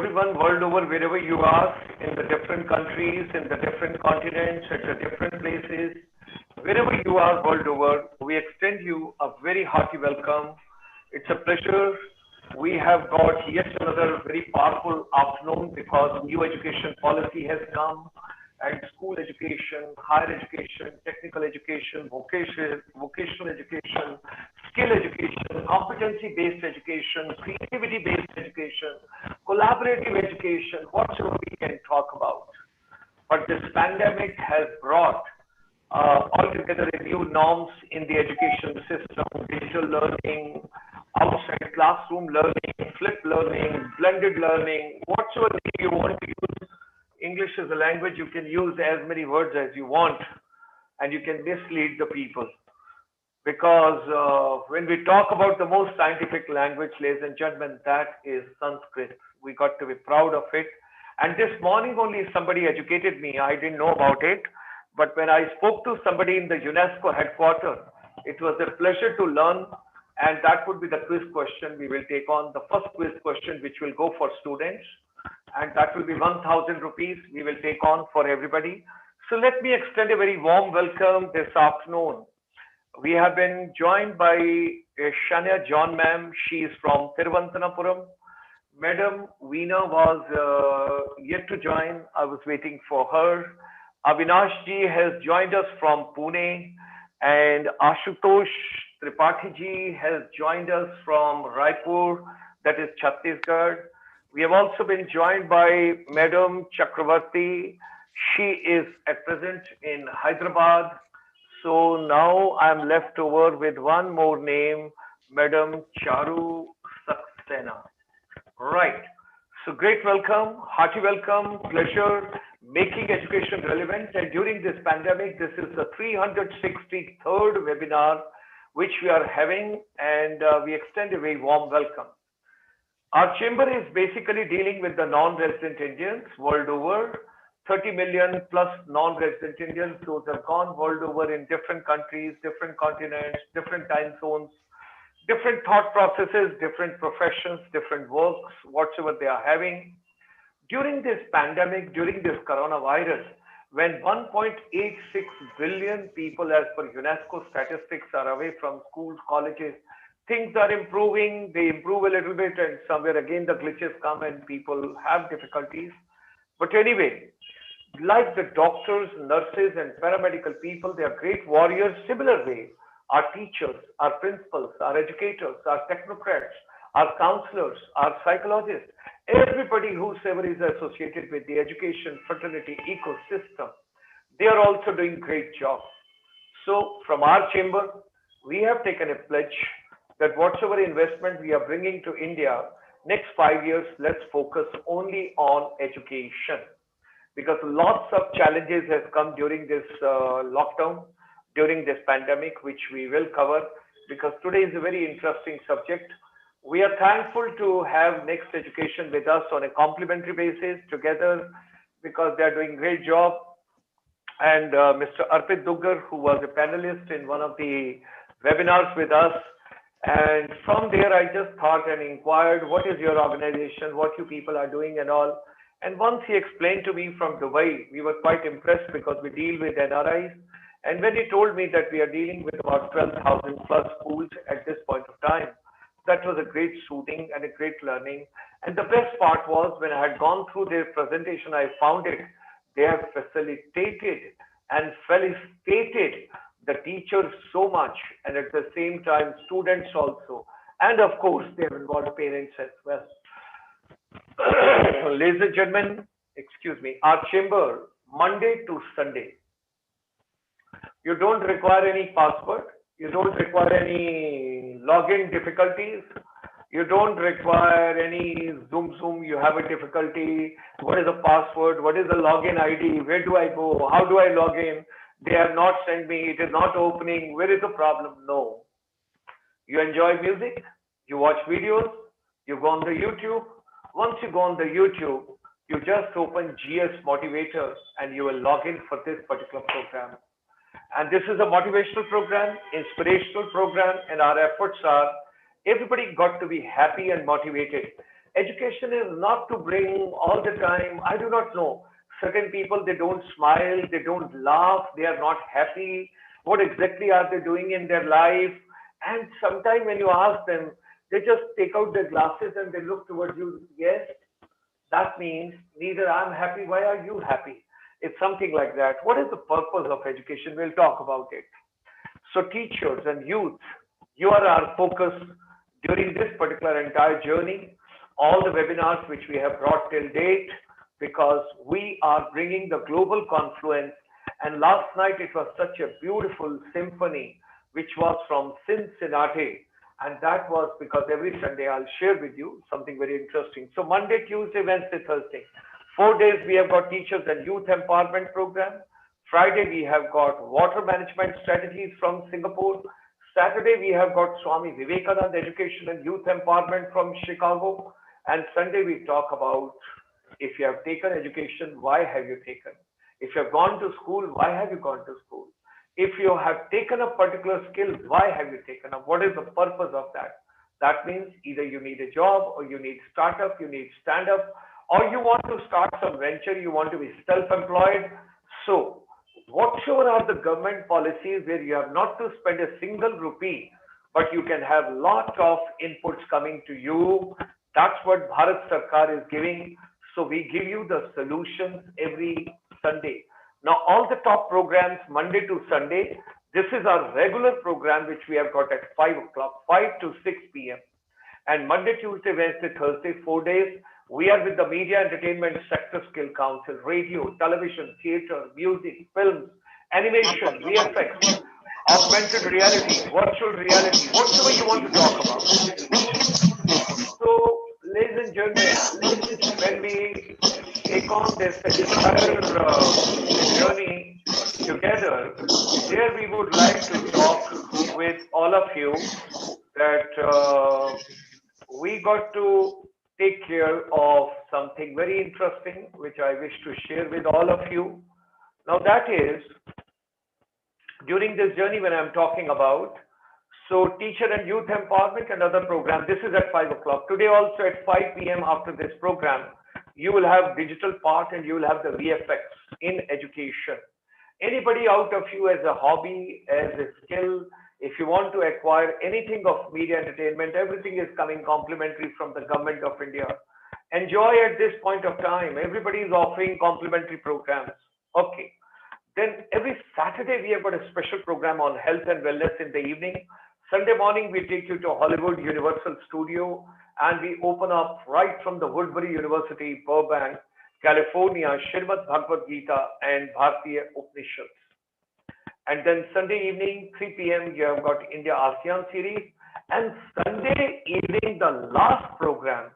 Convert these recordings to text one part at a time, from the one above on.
everyone world over, wherever you are, in the different countries, in the different continents, at the different places, wherever you are world over, we extend you a very hearty welcome. It's a pleasure. We have got yet another very powerful afternoon because new education policy has come and school education, higher education, technical education, vocational education, skill education, competency-based education, creativity-based education, collaborative education, whatsoever we can talk about. But this pandemic has brought altogether new norms in the education system, digital learning, outside classroom learning, flipped learning, blended learning, whatsoever you want to use. English is a language you can use as many words as you want, and you can mislead the people. Because when we talk about the most scientific language, ladies and gentlemen, that is Sanskrit. We got to be proud of it. And this morning only somebody educated me. I didn't know about it. But when I spoke to somebody in the UNESCO headquarters, it was a pleasure to learn. And that would be the quiz question we will take on. The first quiz question, which will go for students. And that will be 1,000 rupees we will take on for everybody. So let me extend a very warm welcome this afternoon. We have been joined by Shania John ma'am. She is from Thiruvananthapuram. Madam Veena was yet to join. I was waiting for her. Avinash ji has joined us from Pune, and Ashutosh Tripathi ji has joined us from Raipur, that is Chhattisgarh. We have also been joined by Madam Chakravarti. She is at present in Hyderabad. So now I'm left over with one more name, Madam Charu Saxena. Right. So great welcome, hearty welcome, pleasure, making education relevant. And during this pandemic, this is the 363rd webinar which we are having, and we extend a very warm welcome. Our chamber is basically dealing with the non-resident Indians world over. 30 million plus non-resident Indians. Those have gone world over in different countries, different continents, different time zones, different thought processes, different professions, different works, whatsoever they are having. During this pandemic, during this coronavirus, when 1.86 billion people as per UNESCO statistics are away from schools, colleges, things are improving, they improve a little bit, and somewhere again the glitches come and people have difficulties. But anyway, like the doctors, nurses, and paramedical people, they are great warriors. Similar way, our teachers, our principals, our educators, our technocrats, our counselors, our psychologists, everybody whosoever is associated with the education fraternity ecosystem, they are also doing great job. So from our chamber, we have taken a pledge that whatsoever investment we are bringing to India, next 5 years, let's focus only on education. Because lots of challenges have come during this lockdown, during this pandemic, which we will cover, because today is a very interesting subject. We are thankful to have Next Education with us on a complimentary basis together, because they are doing a great job. And Mr. Arpit Duggar, who was a panelist in one of the webinars with us, and from there, I just thought and inquired, what is your organization, what you people are doing and all. And once he explained to me from Dubai, we were quite impressed because we deal with NRIs. And when he told me that we are dealing with about 12,000 plus schools at this point of time, that was a great soothing and a great learning. And the best part was when I had gone through their presentation, I found it, they have facilitated and felicitated the teachers so much, and at the same time, students also. And of course, they have involved parents as well. Ladies and gentlemen, excuse me, our chamber, Monday to Sunday. You don't require any password. You don't require any login difficulties. You don't require any Zoom. You have a difficulty. What is the password? What is the login ID? Where do I go? How do I log in? They have not sent me. It is not opening. Where is the problem? No. You enjoy music. You watch videos. You go on the YouTube. Once you go on the YouTube, you just open GS Motivator and you will log in for this particular program. And this is a motivational program, inspirational program, and our efforts are everybody got to be happy and motivated. Education is not to bring all the time. I do not know. Certain people, they don't smile, they don't laugh, they are not happy. What exactly are they doing in their life? And sometimes when you ask them, they just take out their glasses and they look towards you. Yes, that means neither I'm happy, why are you happy? It's something like that. What is the purpose of education? We'll talk about it. So teachers and youth, you are our focus during this particular entire journey. All the webinars which we have brought till date, because we are bringing the global confluence. And last night it was such a beautiful symphony, which was from Cincinnati. And that was because every Sunday I'll share with you something very interesting. So Monday, Tuesday, Wednesday, Thursday, 4 days we have got teachers and youth empowerment program. Friday, we have got water management strategies from Singapore. Saturday, we have got Swami Vivekananda Education and Youth Empowerment from Chicago. And Sunday, we talk about if you have taken education, why have you taken? If you have gone to school, why have you gone to school? If you have taken a particular skill, why have you taken up? What is the purpose of that? That means either you need a job or you need startup, you need stand up, or you want to start some venture, you want to be self-employed. So whatsoever are the government policies where you have not to spend a single rupee, but you can have lot of inputs coming to you. That's what Bharat Sarkar is giving. So we give you the solutions every Sunday. Now all the top programs Monday to Sunday, this is our regular program which we have got at 5 o'clock, 5 to 6 p.m. And Monday, Tuesday, Wednesday, Thursday, 4 days, we are with the Media Entertainment Sector Skill Council, radio, television, theater, music, films, animation, VFX, augmented reality, virtual reality, whatever you want to talk about. So, ladies and gentlemen, when we take on this entire journey together, here we would like to talk with all of you that we got to take care of something very interesting, which I wish to share with all of you. Now that is, during this journey when I'm talking about, so teacher and youth empowerment and other program, this is at 5 o'clock. Today also at 5 p.m. after this program, you will have digital part and you will have the VFX in education. Anybody out of you as a hobby, as a skill, if you want to acquire anything of media entertainment, everything is coming complimentary from the government of India. Enjoy at this point of time. Everybody is offering complimentary programs. Okay. Then every Saturday, we have got a special program on health and wellness in the evening. Sunday morning, we take you to Hollywood Universal Studio and we open up right from the Woodbury University, Burbank, California, Srimad Bhagavad Gita and Bharatiya Upanishads. And then Sunday evening, 3 p.m., you have got India ASEAN series. And Sunday evening, the last program,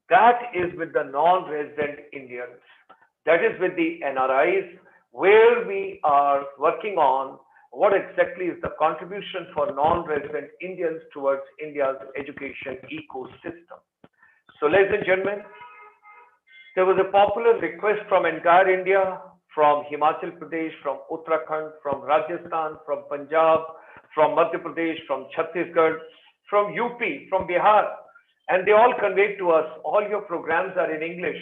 that is with the non-resident Indians. That is with the NRIs, where we are working on what exactly is the contribution for non-resident Indians towards India's education ecosystem. So, ladies and gentlemen, there was a popular request from entire India, from Himachal Pradesh, from Uttarakhand, from Rajasthan, from Punjab, from Madhya Pradesh, from Chhattisgarh, from UP, from Bihar, and they all conveyed to us, all your programs are in English.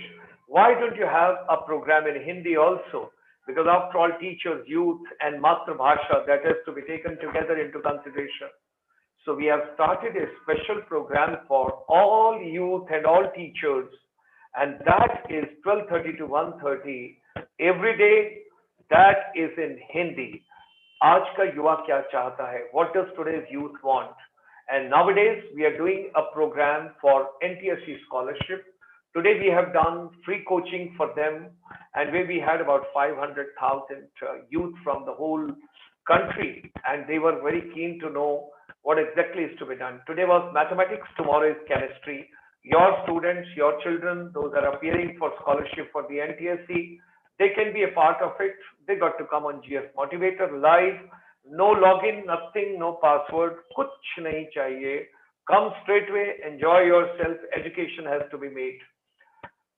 Why don't you have a program in Hindi also? Because after all, teachers, youth, and Matra Bhasha, that has to be taken together into consideration. So we have started a special program for all youth and all teachers, and that is 12:30 to 1:30 every day. That is in Hindi. Aaj ka yuva kya chahta hai? What does today's youth want? And nowadays we are doing a program for NTSC scholarship. Today we have done free coaching for them, and where we had about 500,000 youth from the whole country, and they were very keen to know what exactly is to be done. Today was mathematics, tomorrow is chemistry. Your students, your children, those that are appearing for scholarship for the NTSC, they can be a part of it. They got to come on GS Motivator live. No login, nothing, no password. Kuch nahi chahiye. Come straight away, enjoy yourself. Education has to be made.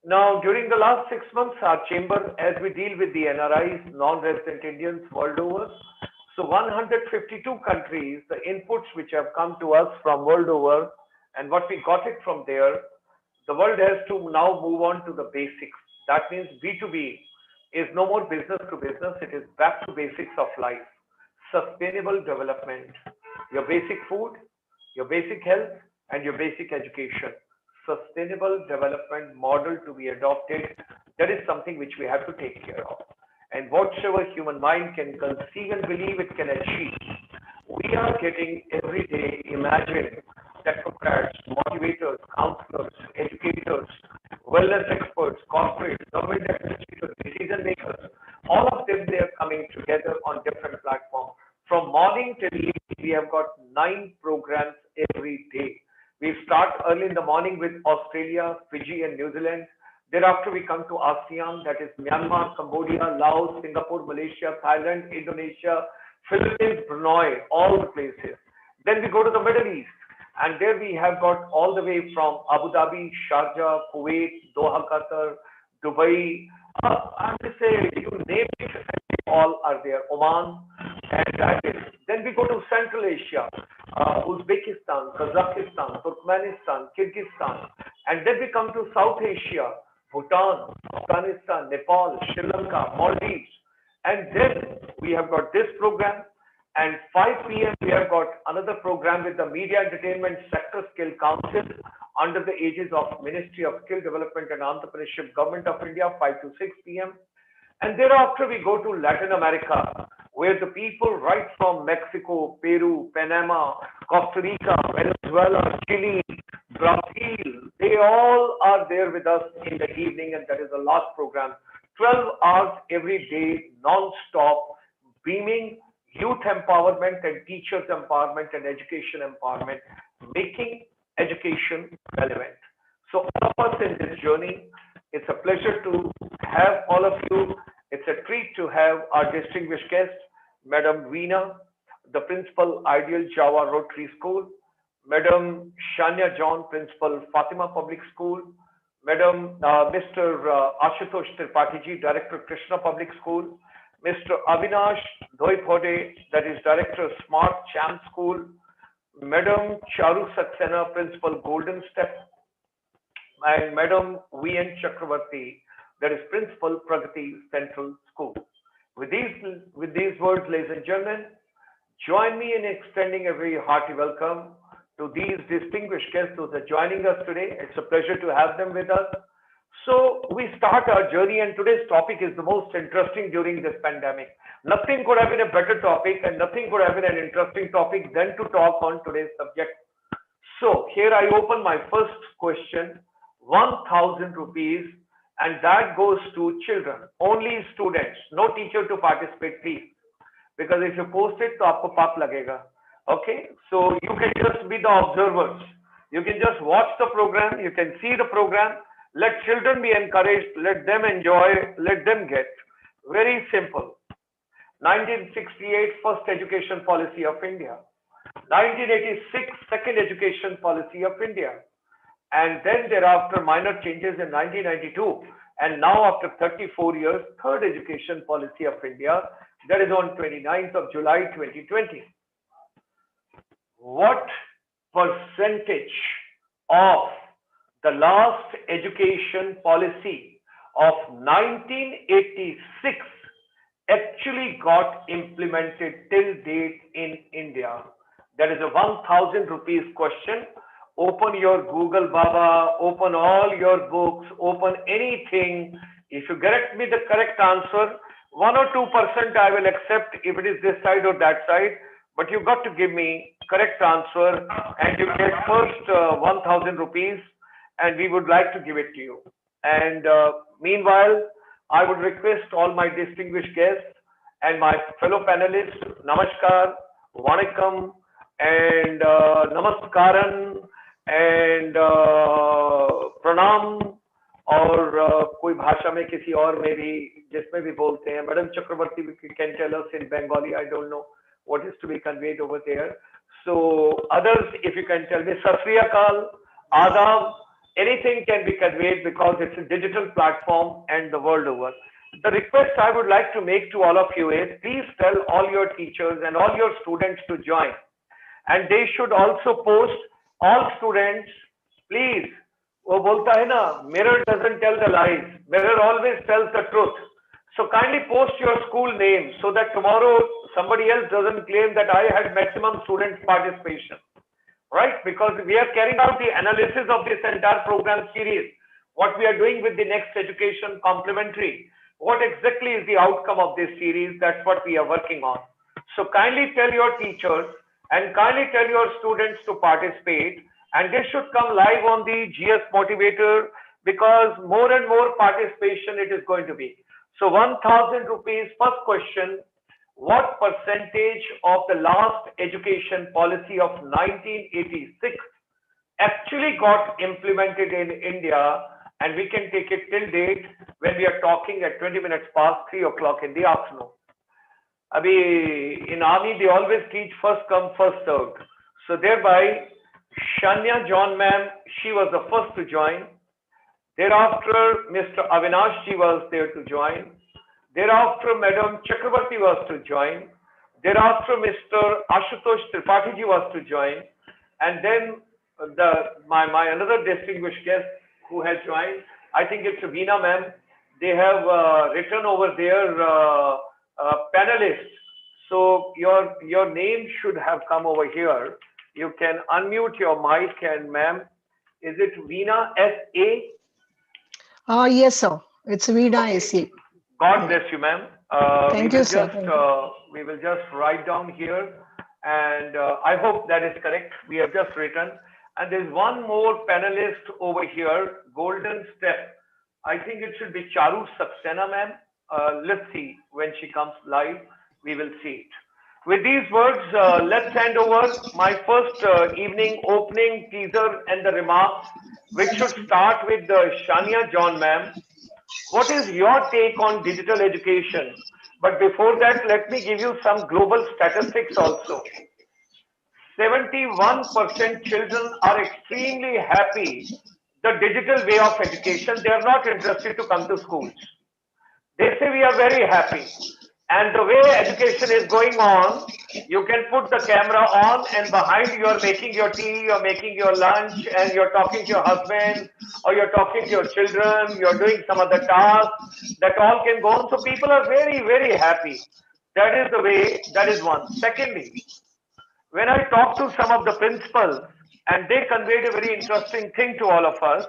Now, during the last 6 months, our chamber, as we deal with the NRIs, non-resident Indians world over, so 152 countries, the inputs which have come to us from world over, and what we got it from there, The world has to now move on to the basics. That means B2B is no more business to business. It is back to basics of life. Sustainable development. Your basic food, your basic health, and your basic education. Sustainable development model to be adopted. That is something which we have to take care of. And whatsoever human mind can conceive and believe, it can achieve. We are getting every day, imagine, technocrats, motivators, counselors, educators, wellness experts, corporate, government administrators, decision makers, all of them, they are coming together on different platforms. From morning till evening, we have got 9 programs every day. We start early in the morning with Australia, Fiji, and New Zealand. Thereafter, we come to ASEAN, that is Myanmar, Cambodia, Laos, Singapore, Malaysia, Thailand, Indonesia, Philippines, Brunei, all the places. Then we go to the Middle East, and there we have got all the way from Abu Dhabi, Sharjah, Kuwait, Doha, Qatar, Dubai. I would say, you name it, they all are there. Oman, and that is. Then we go to Central Asia, Uzbekistan, Kazakhstan, Turkmenistan, Kyrgyzstan, and then we come to South Asia, Bhutan, Afghanistan, Nepal, Sri Lanka, Maldives, and then we have got this program. And 5 p.m. we have got another program with the Media Entertainment Sector Skill Council under the aegis of Ministry of Skill Development and Entrepreneurship, Government of India, 5 to 6 p.m. And thereafter we go to Latin America, where the people right from Mexico, Peru, Panama, Costa Rica, Venezuela, Chile, Brazil, they all are there with us in the evening, and that is the last program. 12 hours every day, non-stop, beaming youth empowerment and teachers empowerment and education empowerment, making education relevant. So all of us in this journey, it's a pleasure to have all of you. It's a treat to have our distinguished guest, Madam Veena, the Principal Ideal Java Rotary School, Madam Shania John, Principal Fatima Public School, Madam Mr. Ashutosh Tripathi ji, Director Krishna Public School, Mr. Avinash Dhoipode, that is Director Smart Champ School, Madam Charu Saxena, Principal Golden Step, and Madam V.N. Chakravarti, that is Principal Pragati Central School. With these words, ladies and gentlemen, join me in extending a very hearty welcome to these distinguished guests who are joining us today. It's a pleasure to have them with us. So we start our journey, and today's topic is the most interesting during this pandemic. Nothing could have been a better topic, and nothing could have been an interesting topic than to talk on today's subject. So here I open my first question, 1,000 rupees, and that goes to children, only students, no teacher to participate, please. Because if you post it, to aapko paap lagega. Okay, so you can just be the observers. You can just watch the program, you can see the program. Let children be encouraged, let them enjoy, let them get. Very simple. 1968, first education policy of India. 1986, second education policy of India. And then thereafter, minor changes in 1992. And now after 34 years, third education policy of India. That is on 29th of July, 2020. What percentage of the last education policy of 1986 actually got implemented till date in India? That is a 1,000 rupees question. Open your Google Baba, open all your books, open anything. If you get me the correct answer, 1 or 2% I will accept if it is this side or that side. But you got to give me correct answer, and you get first 1,000 rupees. And we would like to give it to you. And meanwhile, I would request all my distinguished guests and my fellow panelists, Namaskar, Vanakkam, and Namaskaran, and Pranam, और कोई भाषा में किसी और में भी जिसमें भी बोलते हैं. Madam Chakravarti can tell us in Bengali. I don't know what is to be conveyed over there. So others, if you can tell me, Sat Sri Akal, Adab, anything can be conveyed because it's a digital platform and the world over. The request I would like to make to all of you is, please tell all your teachers and all your students to join. And they should also post, all students, please वो बोलता है ना, mirror doesn't tell the lies, mirror always tells the truth. So kindly post your school name so that tomorrow somebody else doesn't claim that I had maximum student participation, right? Because we are carrying out the analysis of this entire program series, what we are doing with the next education complementary, what exactly is the outcome of this series, that's what we are working on. So kindly tell your teachers and kindly tell your students to participate, and they should come live on the GS Motivator, because more and more participation it is going to be. So 1,000 rupees. First question: what percentage of the last education policy of 1986 actually got implemented in India? And we can take it till date when we are talking at 20 minutes past 3 o'clock in the afternoon. Abhi, in army, they always teach first come, first served. So thereby, Shania John ma'am, she was the first to join. Thereafter, Mr. Avinash ji was there to join. Thereafter, Madam Chakrabarti was to join. Thereafter, Mr. Ashutosh Tripathi ji was to join. And then my another distinguished guest who has joined, I think it's Veena ma'am. They have written over there panelist. So your name should have come over here. You can unmute your mic, and ma'am, is it Veena S.A.? Yes, sir. It's Vida AC. God bless you, ma'am. Thank you, sir. We will just write down here, and I hope that is correct. We have just written, and there's one more panelist over here, Golden Step. I think it should be Charu Saxena, ma'am. Let's see when she comes live. We will see it. With these words, let's hand over my first evening opening teaser and the remarks, which should start with Shania John, ma'am. What is your take on digital education? But before that, let me give you some global statistics also. 71% children are extremely happy the digital way of education. They are not interested to come to schools. They say we are very happy. And the way education is going on, you can put the camera on and behind you are making your tea, you're making your lunch, and you're talking to your husband, or you're talking to your children, you're doing some other tasks, that all can go on. So people are very, very happy. That is the way, that is one. Secondly, when I talked to some of the principals, and they conveyed a very interesting thing to all of us,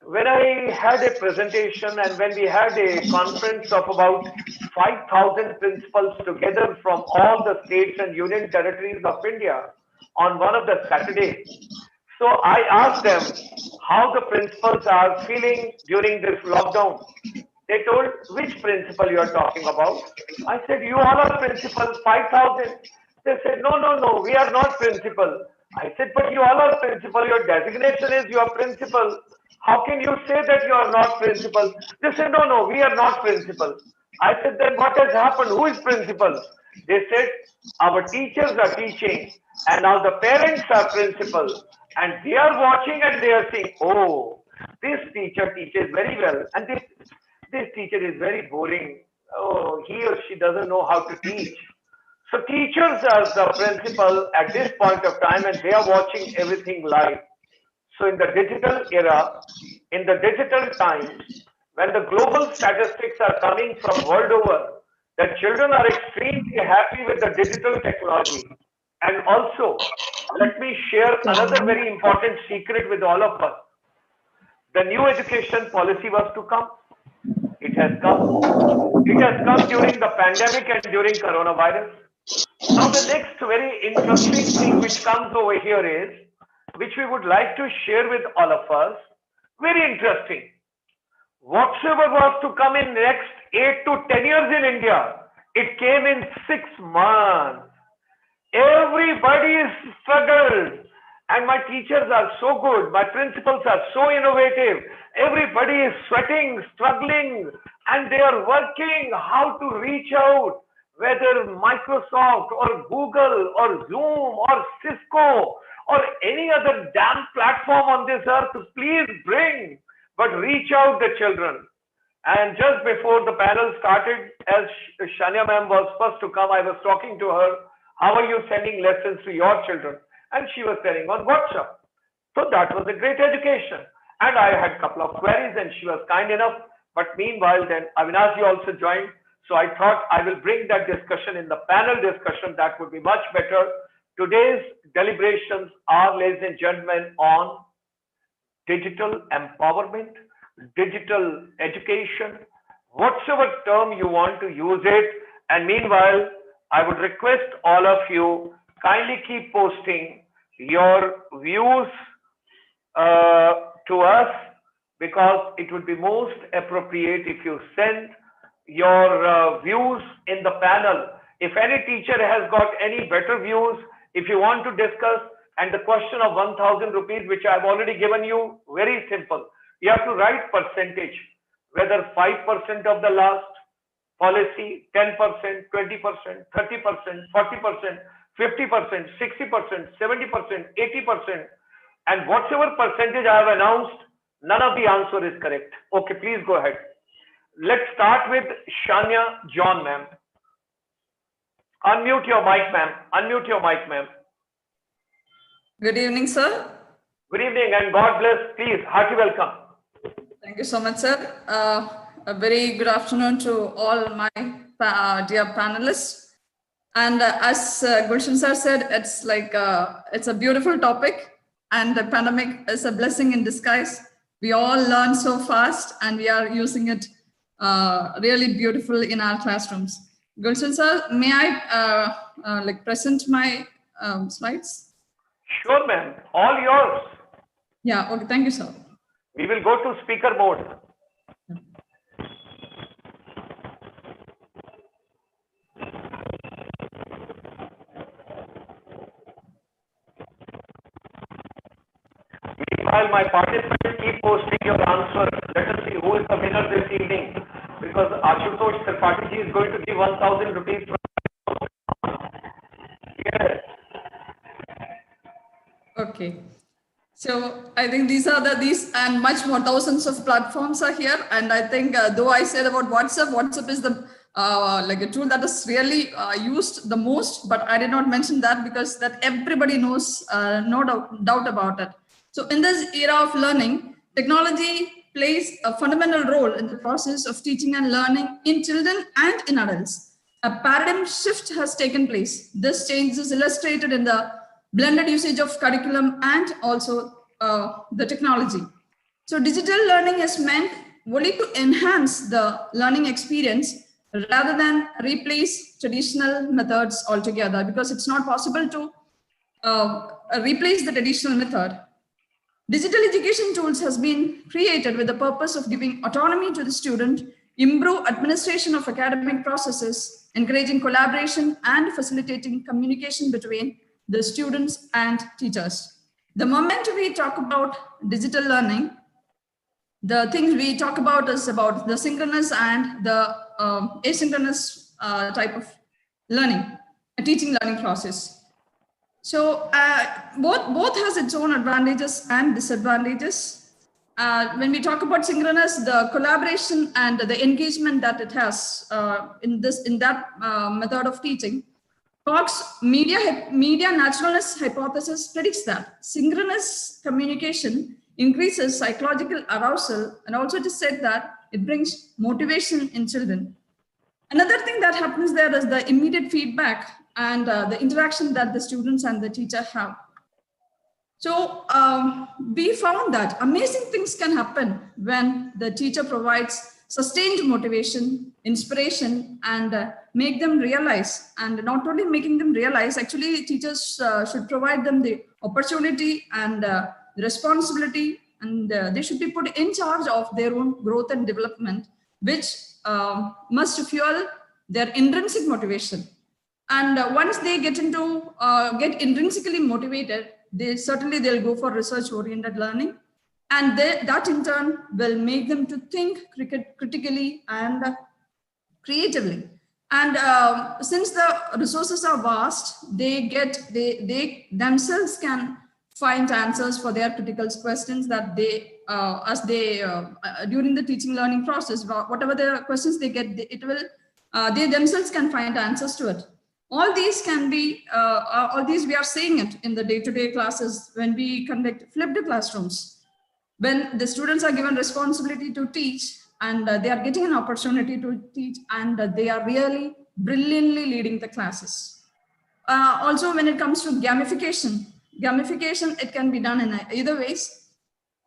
when I had a presentation and when we had a conference of about 5,000 principals together from all the states and union territories of India on one of the Saturdays. So I asked them how the principals are feeling during this lockdown. They told, which principal you are talking about? I said, you all are principals, 5,000. They said, no, no, no, we are not principal. I said, but you all are principal. Your designation is you are principal. How can you say that you are not principal? They said, no, no, we are not principal. I said, then what has happened? Who is principal? They said, our teachers are teaching and now the parents are principal, and they are watching and they are saying, oh, this teacher teaches very well and this teacher is very boring. Oh, he or she doesn't know how to teach. So teachers are the principal at this point of time and they are watching everything live. So in the digital era, in the digital times, when the global statistics are coming from world over, the children are extremely happy with the digital technology. And also, let me share another very important secret with all of us. The new education policy was to come. It has come. It has come during the pandemic and during coronavirus. Now the next very interesting thing which comes over here is, which we would like to share with all of us, very interesting. Whatsoever was to come in next 8 to 10 years in India, it came in 6 months. Everybody is struggled. And my teachers are so good. My principals are so innovative. Everybody is sweating, struggling, and they are working how to reach out, whether Microsoft or Google or Zoom or Cisco or any other damn platform on this earth, please bring, but reach out the children. And just before the panel started, as Shania ma'am was first to come, I was talking to her, how are you sending lessons to your children? And she was telling on WhatsApp. So that was a great education. and I had a couple of queries, and she was kind enough. But meanwhile, then Avinash also joined. So I thought I will bring that discussion in the panel discussion. That would be much better. Today's deliberations are, ladies and gentlemen, on digital empowerment, digital education, whatsoever term you want to use it. And meanwhile, I would request all of you kindly keep posting your views to us, because it would be most appropriate if you send your views in the panel. If any teacher has got any better views, if you want to discuss, and the question of 1,000 rupees, which I've already given you, very simple. You have to write percentage, whether 5% of the last policy, 10%, 20%, 30%, 40%, 50%, 60%, 70%, 80%, and whatever percentage I have announced, none of the answer is correct. Okay, please go ahead. Let's start with Shania John, ma'am. Unmute your mic, ma'am. Unmute your mic, ma'am. Good evening, sir. Good evening, and God bless. Please, hearty welcome. Thank you so much, sir. A very good afternoon to all my dear panelists. And as Gulshan sir said, it's like it's a beautiful topic, and the pandemic is a blessing in disguise. We all learn so fast, and we are using it really beautiful in our classrooms. Gulshan sir, may I like present my slides? Sure, ma'am. All yours. Yeah. Okay. Thank you, sir. We will go to speaker mode. Meanwhile, my participants keep posting your answer. Let us see who is the winner this evening, because Ashutosh Tripathi ji is going to give 1,000 rupees. Yes. Okay. So I think these are these and much more, thousands of platforms are here. And I think though I said about WhatsApp is the like a tool that is really used the most, but I did not mention that because that everybody knows, no doubt about it. So in this era of learning, technology plays a fundamental role in the process of teaching and learning in children and in adults. A paradigm shift has taken place. This change is illustrated in the blended usage of curriculum and also the technology. So digital learning is meant only to enhance the learning experience rather than replace traditional methods altogether, because it's not possible to replace the traditional method. Digital education tools has been created with the purpose of giving autonomy to the student, improve administration of academic processes, encouraging collaboration and facilitating communication between the students and teachers. The moment we talk about digital learning, the things we talk about is about the synchronous and the asynchronous type of learning, a teaching learning process. So both has its own advantages and disadvantages. When we talk about synchronous, the collaboration and the engagement that it has in that method of teaching, Cox's media naturalness hypothesis predicts that synchronous communication increases psychological arousal, and also it is said that it brings motivation in children. Another thing that happens there is the immediate feedback and the interaction that the students and the teacher have. So we found that amazing things can happen when the teacher provides sustained motivation, inspiration, and make them realize. And not only making them realize, actually teachers should provide them the opportunity and the responsibility, and they should be put in charge of their own growth and development, which must fuel their intrinsic motivation. And once they get intrinsically motivated, they'll go for research-oriented learning, and that in turn will make them to think critically and creatively. And since the resources are vast, they themselves can find answers for their critical questions that they during the teaching learning process, whatever the questions they get, they themselves can find answers to it. All these can be, all these we are seeing it in the day-to-day classes when we conduct flipped classrooms. when the students are given responsibility to teach and they are getting an opportunity to teach, and they are really brilliantly leading the classes. Also, when it comes to gamification, it can be done in either ways.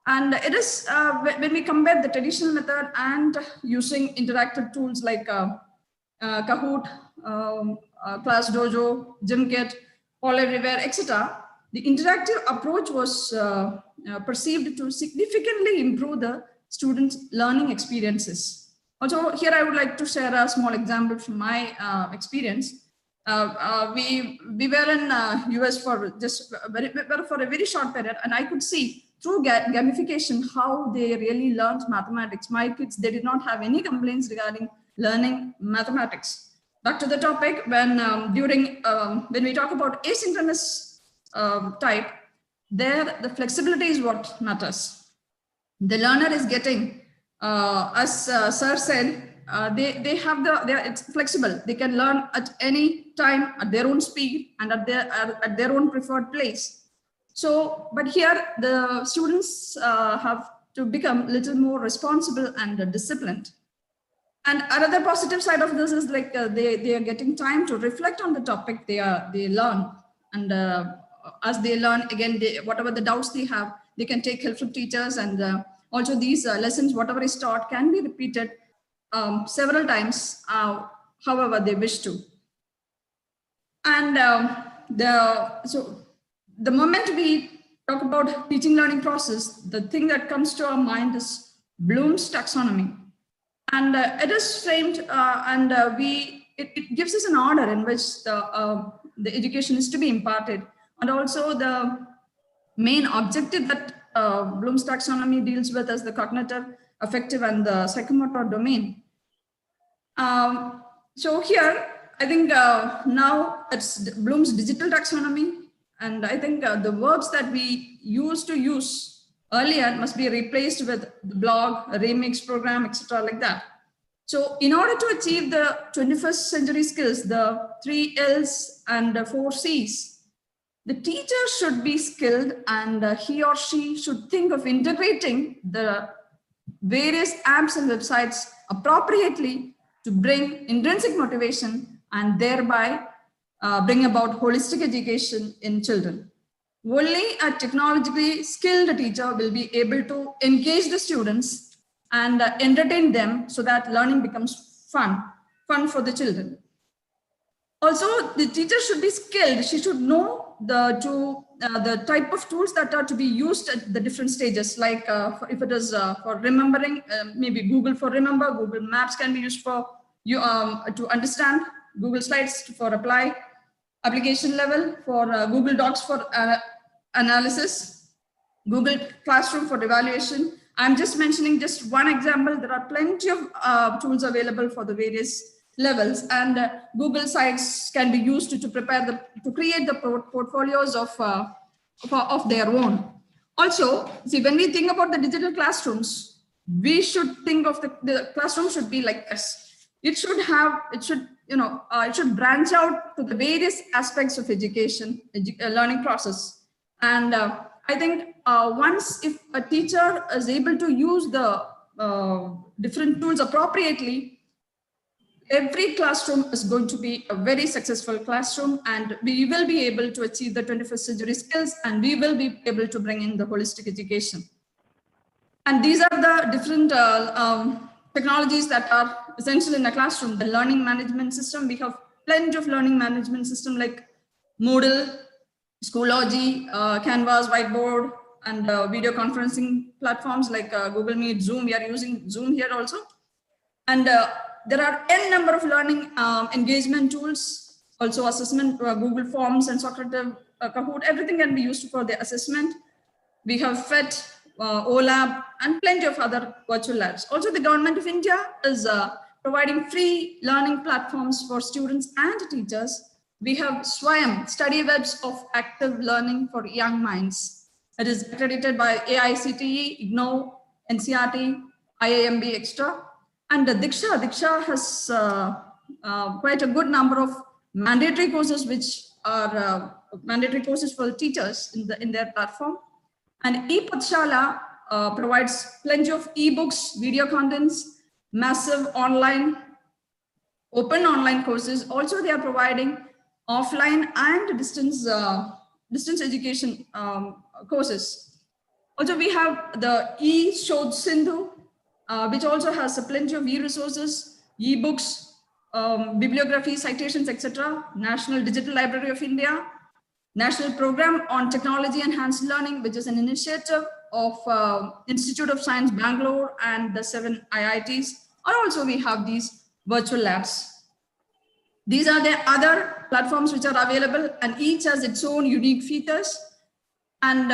And it is when we compare the traditional method and using interactive tools like Kahoot, Class Dojo, GymKit, All Everywhere, etc. The interactive approach was perceived to significantly improve the students' learning experiences. Also, here I would like to share a small example from my experience. We were in US for just for a very short period, and I could see through gamification how they really learned mathematics. My kids, they did not have any complaints regarding learning mathematics. Back to the topic, when when we talk about asynchronous type, there the flexibility is what matters. The learner is getting, as Sir said, it's flexible. They can learn at any time at their own speed and at their own preferred place. So, but here the students have to become a little more responsible and disciplined. And another positive side of this is like they are getting time to reflect on the topic they learn, and as they learn again, whatever the doubts they have, they can take help from teachers, and also these lessons, whatever is taught, can be repeated several times, however they wish to. And so the moment we talk about teaching learning process, the thing that comes to our mind is Bloom's taxonomy. And it is framed it gives us an order in which the education is to be imparted, and also the main objective that Bloom's taxonomy deals with as the cognitive, affective, and the psychomotor domain. So here, I think now it's Bloom's digital taxonomy, and I think the verbs that we used to use earlier must be replaced with the blog, remix, program, etc. like that. So in order to achieve the 21st century skills, the 3 L's and the 4 C's, the teacher should be skilled, and he or she should think of integrating the various apps and websites appropriately to bring intrinsic motivation and thereby bring about holistic education in children. Only a technologically skilled teacher will be able to engage the students and entertain them so that learning becomes fun for the children. Also, the teacher should be skilled. She should know the type of tools that are to be used at the different stages. Like if it is for remembering, maybe Google for remember, Google Maps can be used for you to understand, Google Slides for apply, application level for Google Docs for analysis, Google Classroom for evaluation. I'm just mentioning just one example. There are plenty of tools available for the various levels, and Google Sites can be used to create the portfolios of their own. Also, see, when we think about the digital classrooms, we should think of the classroom should be like this. It should branch out to the various aspects of education, learning process. And I think once if a teacher is able to use the different tools appropriately, every classroom is going to be a very successful classroom, and we will be able to achieve the 21st century skills, and we will be able to bring in the holistic education. And these are the different technologies that are essential in a classroom. The learning management system, we have plenty of learning management system like Moodle, Schoology, Canvas, Whiteboard, and video conferencing platforms like Google Meet, Zoom. We are using Zoom here also. And there are n number of learning engagement tools, also assessment, Google Forms and Socrative, Kahoot, everything can be used for the assessment. We have FET, OLAB, and plenty of other virtual labs. Also, the government of India is providing free learning platforms for students and teachers. We have SWAYAM, Study Webs of Active Learning for Young Minds. It is accredited by AICTE, IGNOU, NCRT, IIMB, etc. And Diksha has quite a good number of mandatory courses, which are mandatory courses for the teachers in their platform. And ePathshala provides plenty of ebooks, video contents, massive online, open online courses. Also, they are providing offline and distance education courses. Also, we have the e-Shodh Sindhu, which also has plenty of e-resources, e-books, bibliography, citations, etc. National Digital Library of India, National Program on Technology Enhanced Learning, which is an initiative of Institute of Science Bangalore and the 7 IITs. Or also we have these virtual labs. These are the other platforms which are available, and each has its own unique features. And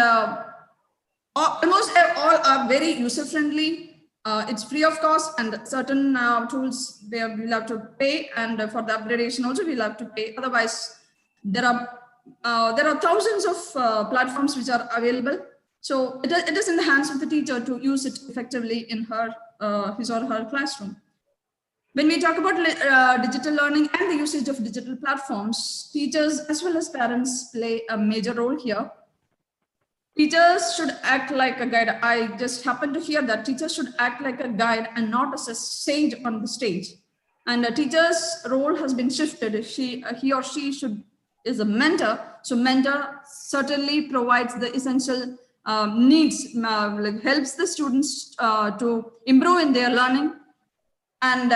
almost all are very user-friendly. It's free of cost, and certain tools we'll have to pay, and for the upgradation also we'll have to pay. Otherwise, there are thousands of platforms which are available. So it is in the hands of the teacher to use it effectively in his or her classroom. When we talk about digital learning and the usage of digital platforms, teachers as well as parents play a major role here. Teachers should act like a guide. I just happened to hear that teachers should act like a guide and not as a sage on the stage. And a teacher's role has been shifted. He or she is a mentor. So mentor certainly provides the essential needs, like helps the students to improve in their learning. And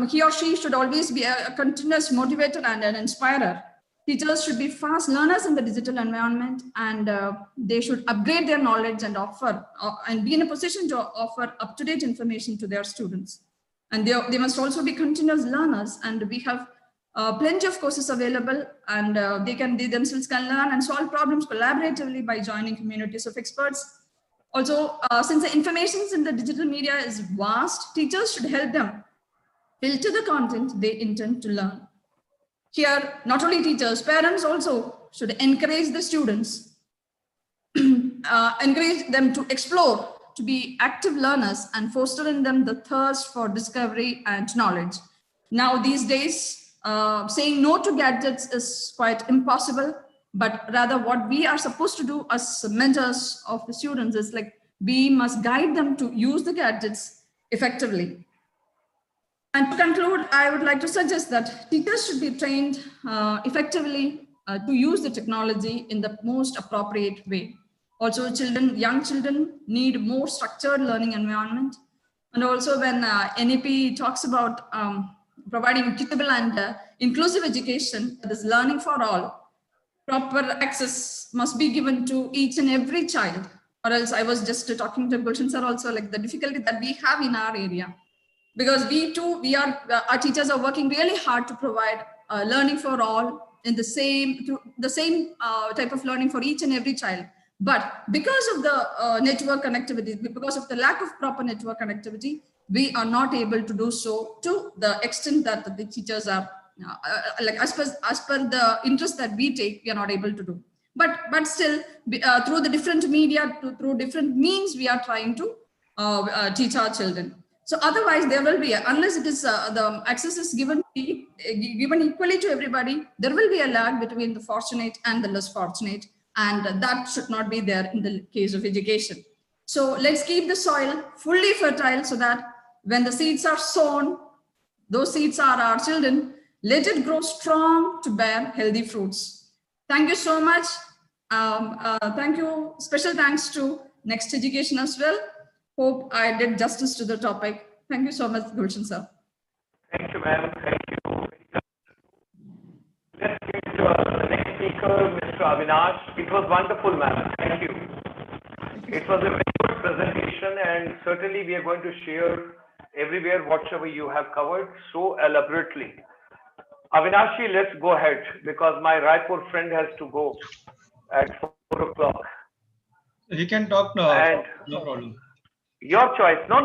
he or she should always be a continuous motivator and an inspirer. Teachers should be fast learners in the digital environment, and they should upgrade their knowledge and offer and be in a position to offer up-to-date information to their students. And they must also be continuous learners, and we have plenty of courses available, and they themselves can learn and solve problems collaboratively by joining communities of experts. Also, since the information in the digital media is vast, teachers should help them filter the content they intend to learn. Here, not only teachers, parents also should encourage the students, encourage them to explore, to be active learners, and foster in them the thirst for discovery and knowledge. Now, these days, saying no to gadgets is quite impossible. But rather what we are supposed to do as mentors of the students is like, we must guide them to use the gadgets effectively. And to conclude, I would like to suggest that teachers should be trained effectively to use the technology in the most appropriate way. Also, young children need more structured learning environment. And also when NEP talks about providing equitable and inclusive education, that is learning for all, proper access must be given to each and every child. Or else, I was just talking to Gulshan sir also, like the difficulty that we have in our area, because our teachers are working really hard to provide learning for all in the same type of learning for each and every child. But because of the network connectivity, because of the lack of proper network connectivity, we are not able to do so to the extent that the teachers are like as per the interest that we take, we are not able to do. But still, through the different media, through different means, we are trying to teach our children. So otherwise, there will be, unless it is the access is given equally to everybody, there will be a lag between the fortunate and the less fortunate, and that should not be there in the case of education. So let's keep the soil fully fertile so that when the seeds are sown, those seeds are our children. Let it grow strong to bear healthy fruits. Thank you so much. Thank you. Special thanks to Next Education as well. Hope I did justice to the topic. Thank you so much, Gulshan sir. Thank you, ma'am. Thank you. Let's get to the next speaker, Mr. Avinash. It was wonderful, ma'am. Thank you. It was a very good presentation, and certainly we are going to share everywhere whatever you have covered so elaborately. Avinashi, let's go ahead because my Raipur friend has to go at 4 o'clock. He can talk now. And no problem. Your choice. No.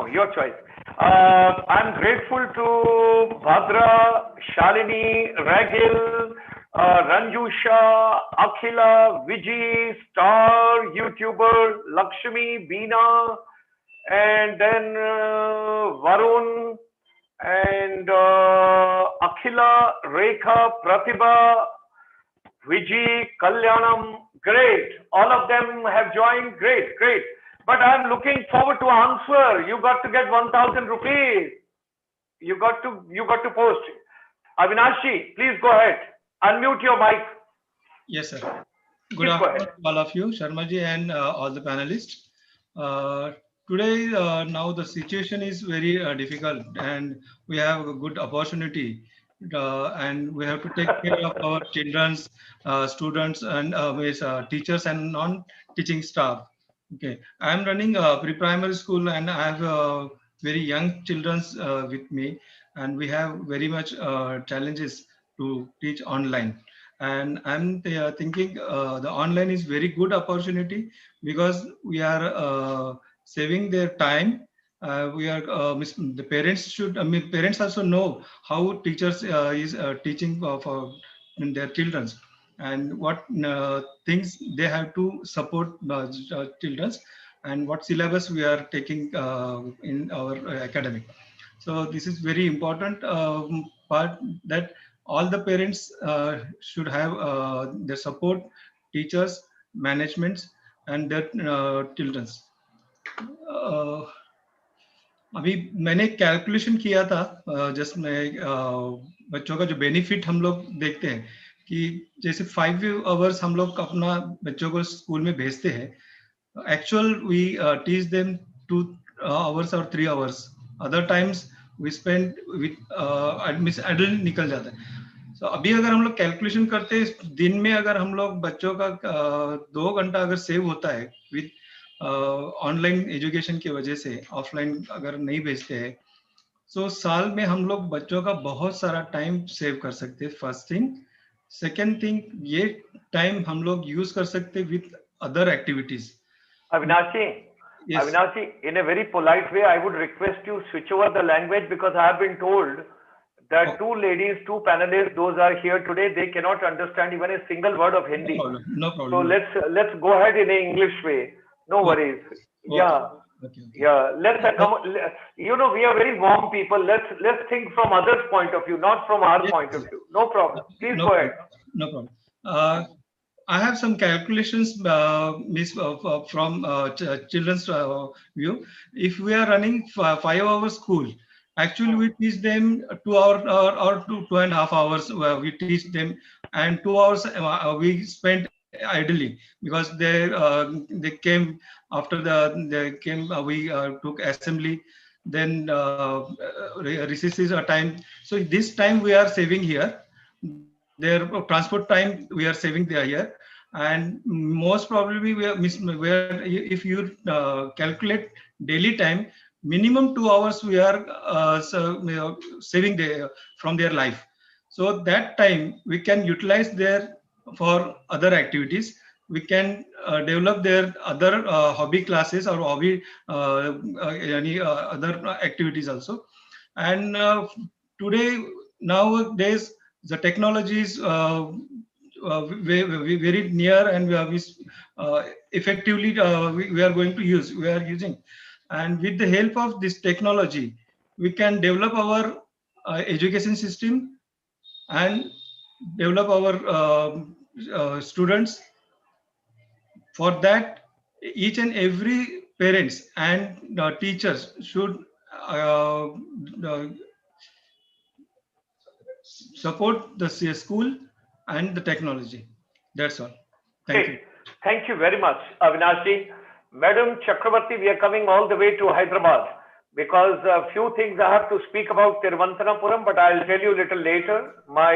Your choice. I'm grateful to Bhadra, Shalini, Ragil, Ranjusha, Akhila, Vijay, Star, YouTuber, Lakshmi, Beena, and then Varun, and Akhila, Rekha, Pratibha, Vijay, Kalyanam. Great. All of them have joined. Great. But I'm looking forward to answer. You got to get 1,000 rupees. You got to post. Avinashi, please go ahead. Unmute your mic. Yes, sir. Good Please go afternoon ahead. to all of you, Sharma ji and all the panelists. Today, now the situation is very difficult, and we have a good opportunity, and we have to take care of our children's, students, and teachers and non-teaching staff. Okay, I am running a pre-primary school, and I have very young children with me, and we have very much challenges to teach online. And I'm thinking the online is very good opportunity because we are saving their time. We are the parents should. I mean, parents also know how teachers is teaching for their children, and what things they have to support children, and what syllabus we are taking in our academic. So this is very important part that all the parents should have their support, teachers, managements, and their children's. अभी मैंने calculation किया था just मैं बच्चों का जो benefit हम लोग देखते हैं कि जैसे 5 आवर्स हम लोग अपना बच्चों को स्कूल में भेजते हैं actual we teach them 2 hours or 3 hours. Other times we spend with adult निकल जाता है. So अभी अगर हम लोग कैलकुलेशन करते हैं दिन में अगर हम लोग बच्चों का 2 घंटा अगर सेव होता है विद ऑनलाइन एजुकेशन की वजह से ऑफलाइन अगर नहीं भेजते हैं तो साल में हम लोग बच्चों का बहुत सारा टाइम सेव कर सकते हैं. First thing. सेकेंड थिंग, ये टाइम हम लोग यूज कर सकते हैं with other activities. Avinashi, Yes. Avinashi, in a very polite way, I would request you switch over the language because I have been told that Okay. two ladies, two panelists, those are here today, they cannot understand even a single word of Hindi. No So problem. let's go ahead in an English way. No Okay. worries. Okay. Yeah. Okay. Yeah, you know, we are very warm people. Let's think from others' point of view, not from our Yes. point of view. No problem. Please No go problem. ahead. No problem. I have some calculations from children's view. If we are running 5 hour school, actually we teach them 2 hours or 2.5 hours. We teach them, and 2 hours we spend idly because they came after they came. We took assembly, then recess is a time. So this time we are saving here. Their transport time we are saving there here, and most probably if you calculate daily time, minimum 2 hours we are saving from their life. So that time we can utilize there for other activities. We can develop their other hobby classes or hobby any other activities also. And today, nowadays, the technology is very near, and effectively we are going to use. We are using, and with the help of this technology, we can develop our education system and develop our students. For that, each and every parents and teachers should uh, uh, support the school and the technology. That's all. Thank you. Thank you very much, Avinashi. Madam Chakravarti, we are coming all the way to Hyderabad because a few things I have to speak about Tiruvananthapuram, but I'll tell you a little later my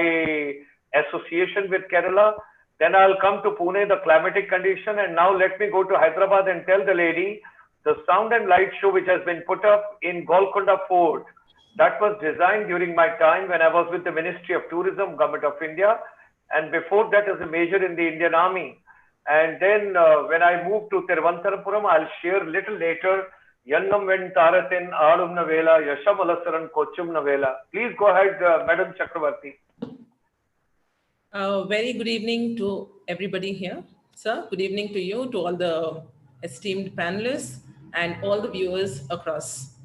association with Kerala. Then I'll come to Pune, the climatic condition, and now let me go to Hyderabad and tell the lady the sound and light show which has been put up in Golconda Fort, that was designed during my time when I was with the Ministry of Tourism, Government of India, and before that as a major in the Indian Army. And then when I moved to Tiruvananthapuram, I'll share little later. Yannam ven taratin aalumna vela yashamalasaran kochumna vela. Please go ahead, Madam Chakravarti. Very good evening to everybody here, sir. Good evening to you, to all the esteemed panelists and all the viewers across.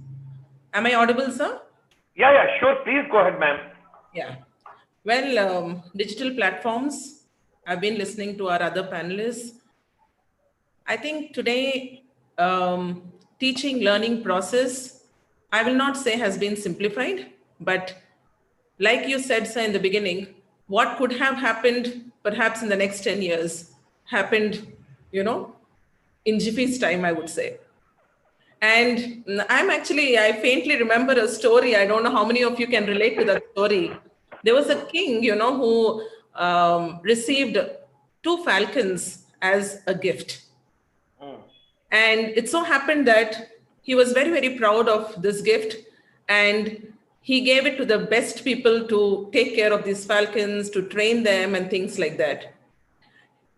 Am I audible, sir? Yeah, sure. Please go ahead, ma'am. Yeah. Well, digital platforms, I've been listening to our other panelists. I think today teaching learning process, I will not say has been simplified, but like you said, sir, in the beginning, what could have happened perhaps in the next 10 years happened, in jiffy's time, I would say. And I faintly remember a story. I don't know how many of you can relate to that story. There was a king, who received 2 falcons as a gift. And it so happened that he was very, very proud of this gift. And he gave it to the best people to take care of these falcons, to train them and things like that.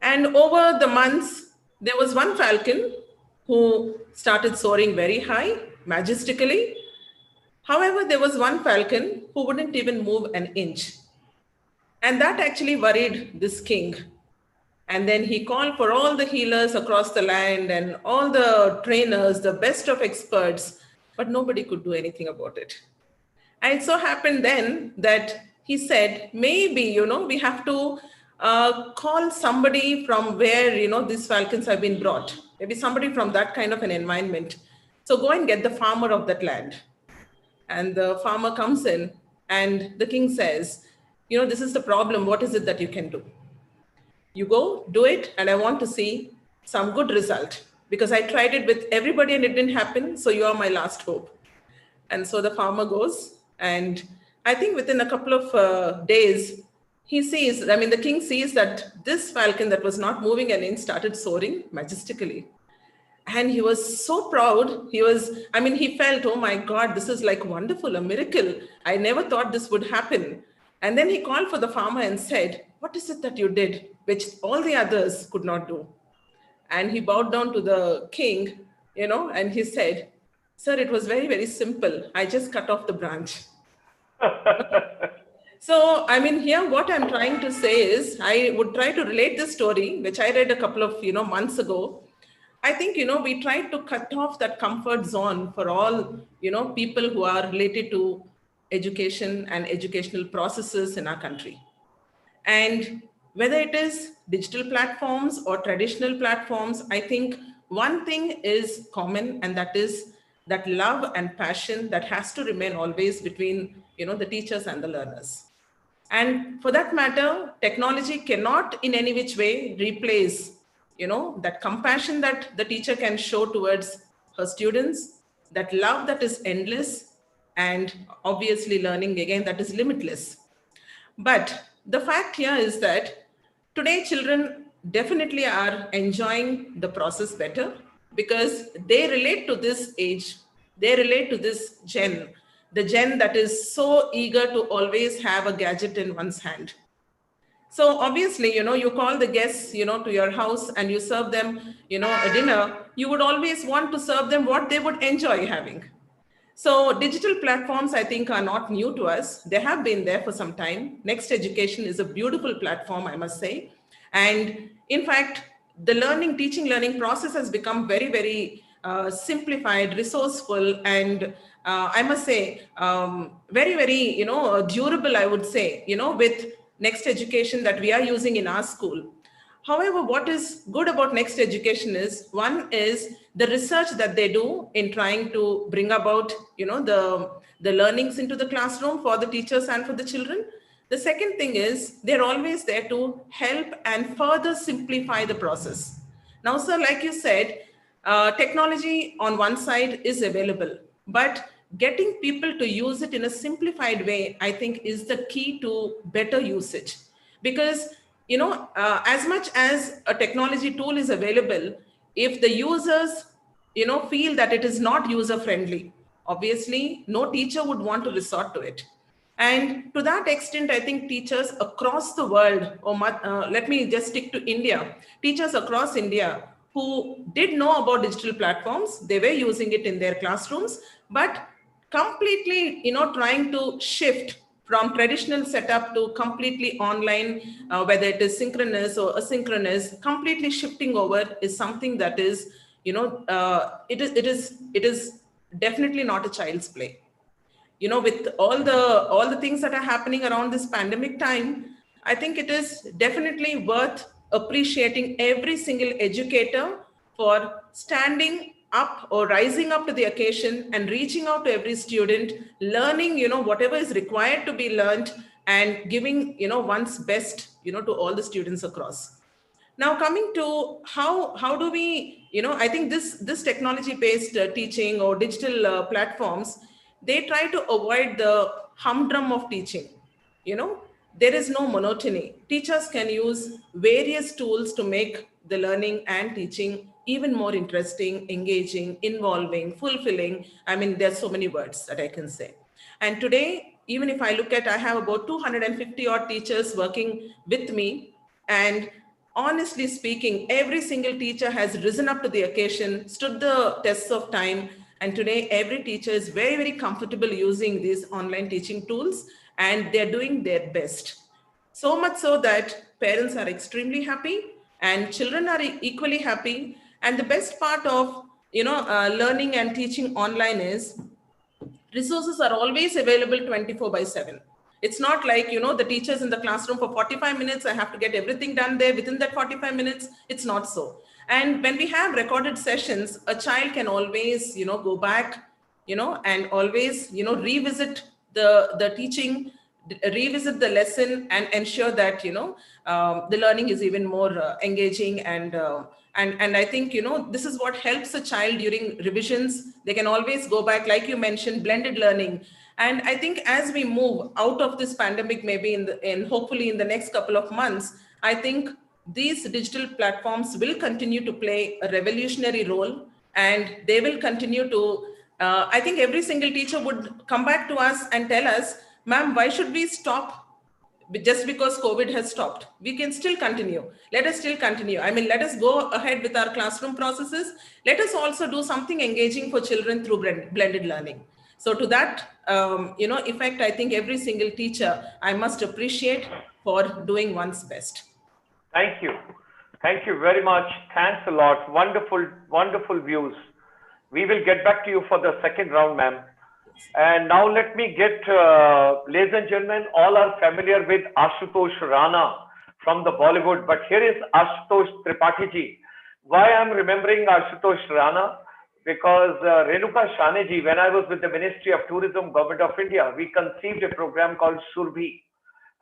And over the months, there was one falcon who started soaring very high, majestically. However, there was one falcon who wouldn't even move an inch. And that actually worried this king. And then he called for all the healers across the land and all the trainers, the best of experts, but nobody could do anything about it. And it so happened then that he said, maybe, we have to call somebody from where, these falcons have been brought, maybe somebody from that kind of an environment. So go and get the farmer of that land. And the farmer comes in and the king says, this is the problem. What is it that you can do? You go, do it, and I want to see some good result because I tried it with everybody and it didn't happen. So you are my last hope. And so the farmer goes, and I think within a couple of days, the king sees that this falcon that was not moving an inch started soaring majestically. And he was so proud. He felt, oh my God, this is like wonderful, a miracle. I never thought this would happen. And then he called for the farmer and said, what is it that you did, which all the others could not do? And he bowed down to the king, and he said, sir, it was very, very simple. I just cut off the branch. So, here what I'm trying to say is, I would try to relate this story, which I read a couple of, months ago. I think, we tried to cut off that comfort zone for all, people who are related to education and educational processes in our country. And whether it is digital platforms or traditional platforms, I think one thing is common, and that is that love and passion that has to remain always between, the teachers and the learners. And for that matter, technology cannot in any which way replace, that compassion that the teacher can show towards her students, that love that is endless, and obviously learning again that is limitless. But the fact here is that today children definitely are enjoying the process better because they relate to this age, they relate to this gen, the gen that is so eager to always have a gadget in one's hand. So obviously, you call the guests, to your house and you serve them, a dinner, you would always want to serve them what they would enjoy having. So digital platforms, I think, are not new to us. They have been there for some time. Next Education is a beautiful platform, I must say. And in fact, the teaching learning process has become very, very simplified, resourceful, and I must say, very, very, durable, I would say, with Next Education that we are using in our school. However, what is good about Next Education is, one is the research that they do in trying to bring about, the learnings into the classroom for the teachers and for the children. The second thing is they're always there to help and further simplify the process. Now, sir, like you said, technology on one side is available, but getting people to use it in a simplified way, I think, is the key to better usage. Because as much as a technology tool is available, if the users, feel that it is not user friendly, obviously no teacher would want to resort to it. And to that extent, I think teachers across the world, let me just stick to India, teachers across India who did know about digital platforms, they were using it in their classrooms, but completely, trying to shift from traditional setup to completely online, whether it is synchronous or asynchronous, completely shifting over is something that is, it is definitely not a child's play. With all the things that are happening around this pandemic time, I think it is definitely worth appreciating every single educator for standing up or rising up to the occasion and reaching out to every student, learning, whatever is required to be learned, and giving, one's best, to all the students across. Now, coming to how do we, I think this technology-based teaching or digital platforms, they try to avoid the humdrum of teaching. There is no monotony. Teachers can use various tools to make the learning and teaching even more interesting, engaging, involving, fulfilling. I mean, there's so many words that I can say. And today, even if I look at, I have about 250 odd teachers working with me. And honestly speaking, every single teacher has risen up to the occasion, stood the tests of time. And today, every teacher is very, very comfortable using these online teaching tools, and they're doing their best. So much so that parents are extremely happy and children are equally happy. And the best part of, learning and teaching online is resources are always available 24/7. It's not like, the teachers in the classroom for 45 minutes, I have to get everything done there within that 45 minutes. It's not so. And when we have recorded sessions, a child can always, go back, and always, revisit the teaching, revisit the lesson, and ensure that, the learning is even more engaging. And I think, this is what helps a child during revisions. They can always go back, like you mentioned, blended learning. And I think as we move out of this pandemic, maybe hopefully in the next couple of months, I think these digital platforms will continue to play a revolutionary role, and they will continue to, I think every single teacher would come back to us and tell us, ma'am, why should we stop just because COVID has stopped? We can still continue. Let us still continue. I mean, let us go ahead with our classroom processes. Let us also do something engaging for children through blended learning. So to that, effect, I think every single teacher, I must appreciate for doing one's best. Thank you. Thank you very much. Thanks a lot. Wonderful, wonderful views. We will get back to you for the second round, ma'am. And now let me get, ladies and gentlemen, all are familiar with Ashutosh Rana from the Bollywood, but here is Ashutosh Tripathi ji. Why I'm remembering Ashutosh Rana? Because Renuka Shane ji, when I was with the Ministry of Tourism, Government of India, we conceived a program called Surbhi.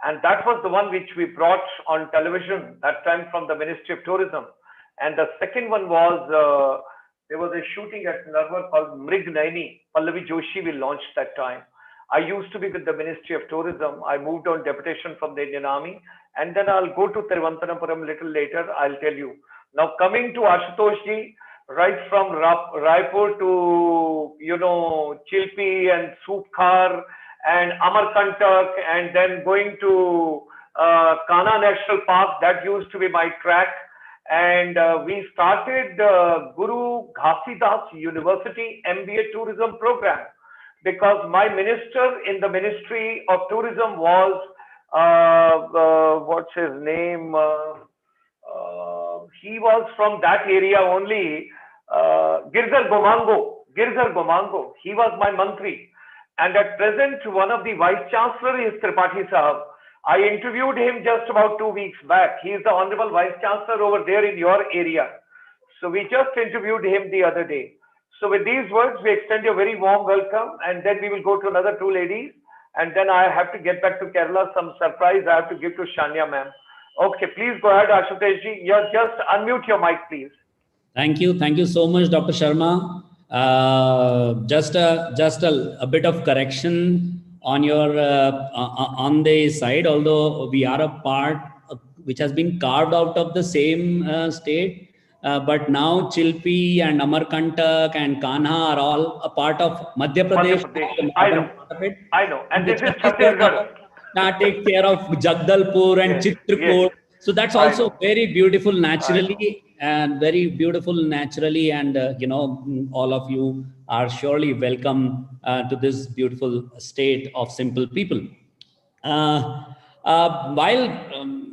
And that was the one which we brought on television that time from the Ministry of Tourism. And the second one was, there was a shooting at Narwar called Mrig Naini. Pallavi Joshi will launch that time. I used to be with the Ministry of Tourism. I moved on deputation from the Indian Army. And then I'll go to Thiruvananthapuram a little later. I'll tell you. Now coming to Ashutosh ji, right from Raipur to, Chilpi and Soopkhar and Amarkantak, and then going to Kanha National Park. That used to be my track. And we started Guru Ghasidas University MBA Tourism Program, because my minister in the Ministry of Tourism was, what's his name? He was from that area only, Girdhar Gomango. He was my mantri. And at present, one of the vice chancellor is Tripathi Sahab. I interviewed him just about 2 weeks back. He is the Honorable Vice Chancellor over there in your area. So we just interviewed him the other day. So with these words, we extend you a very warm welcome, and then we will go to another two ladies. And then I have to get back to Kerala. Some surprise I have to give to Shania ma'am. Okay, please go ahead, Ashutosh ji. Just unmute your mic, please. Thank you. Thank you so much, Dr. Sharma. Just a bit of correction on your on the side, although we are a part which has been carved out of the same state, but now Chilpi and Amarkantak and Kanha are all a part of Madhya Pradesh. I know. And this is Chhattisgarh. Take care of Jagdalpur and Chitrakoot. So that's also very beautiful naturally, and very beautiful naturally. And, all of you are surely welcome to this beautiful state of simple people. While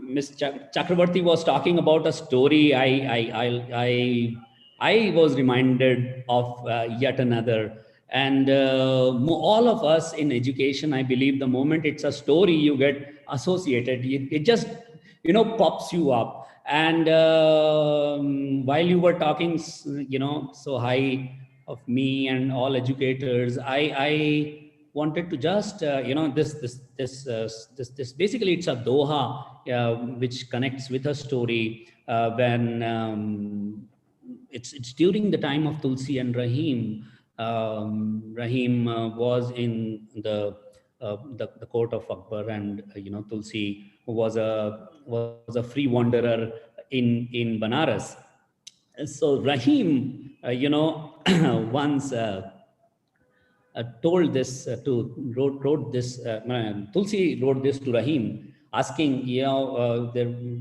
Ms. Chakravarti was talking about a story, I was reminded of yet another. And all of us in education, I believe the moment it's a story, you get associated. It just, pops you up. And while you were talking, so high of me and all educators, I wanted to just, this basically it's a doha which connects with a story when it's during the time of Tulsi and Rahim. Rahim was in the court of Akbar, and Tulsi was a free wanderer in Banaras. So Rahim, once told this wrote this. Tulsi wrote this to Rahim, asking,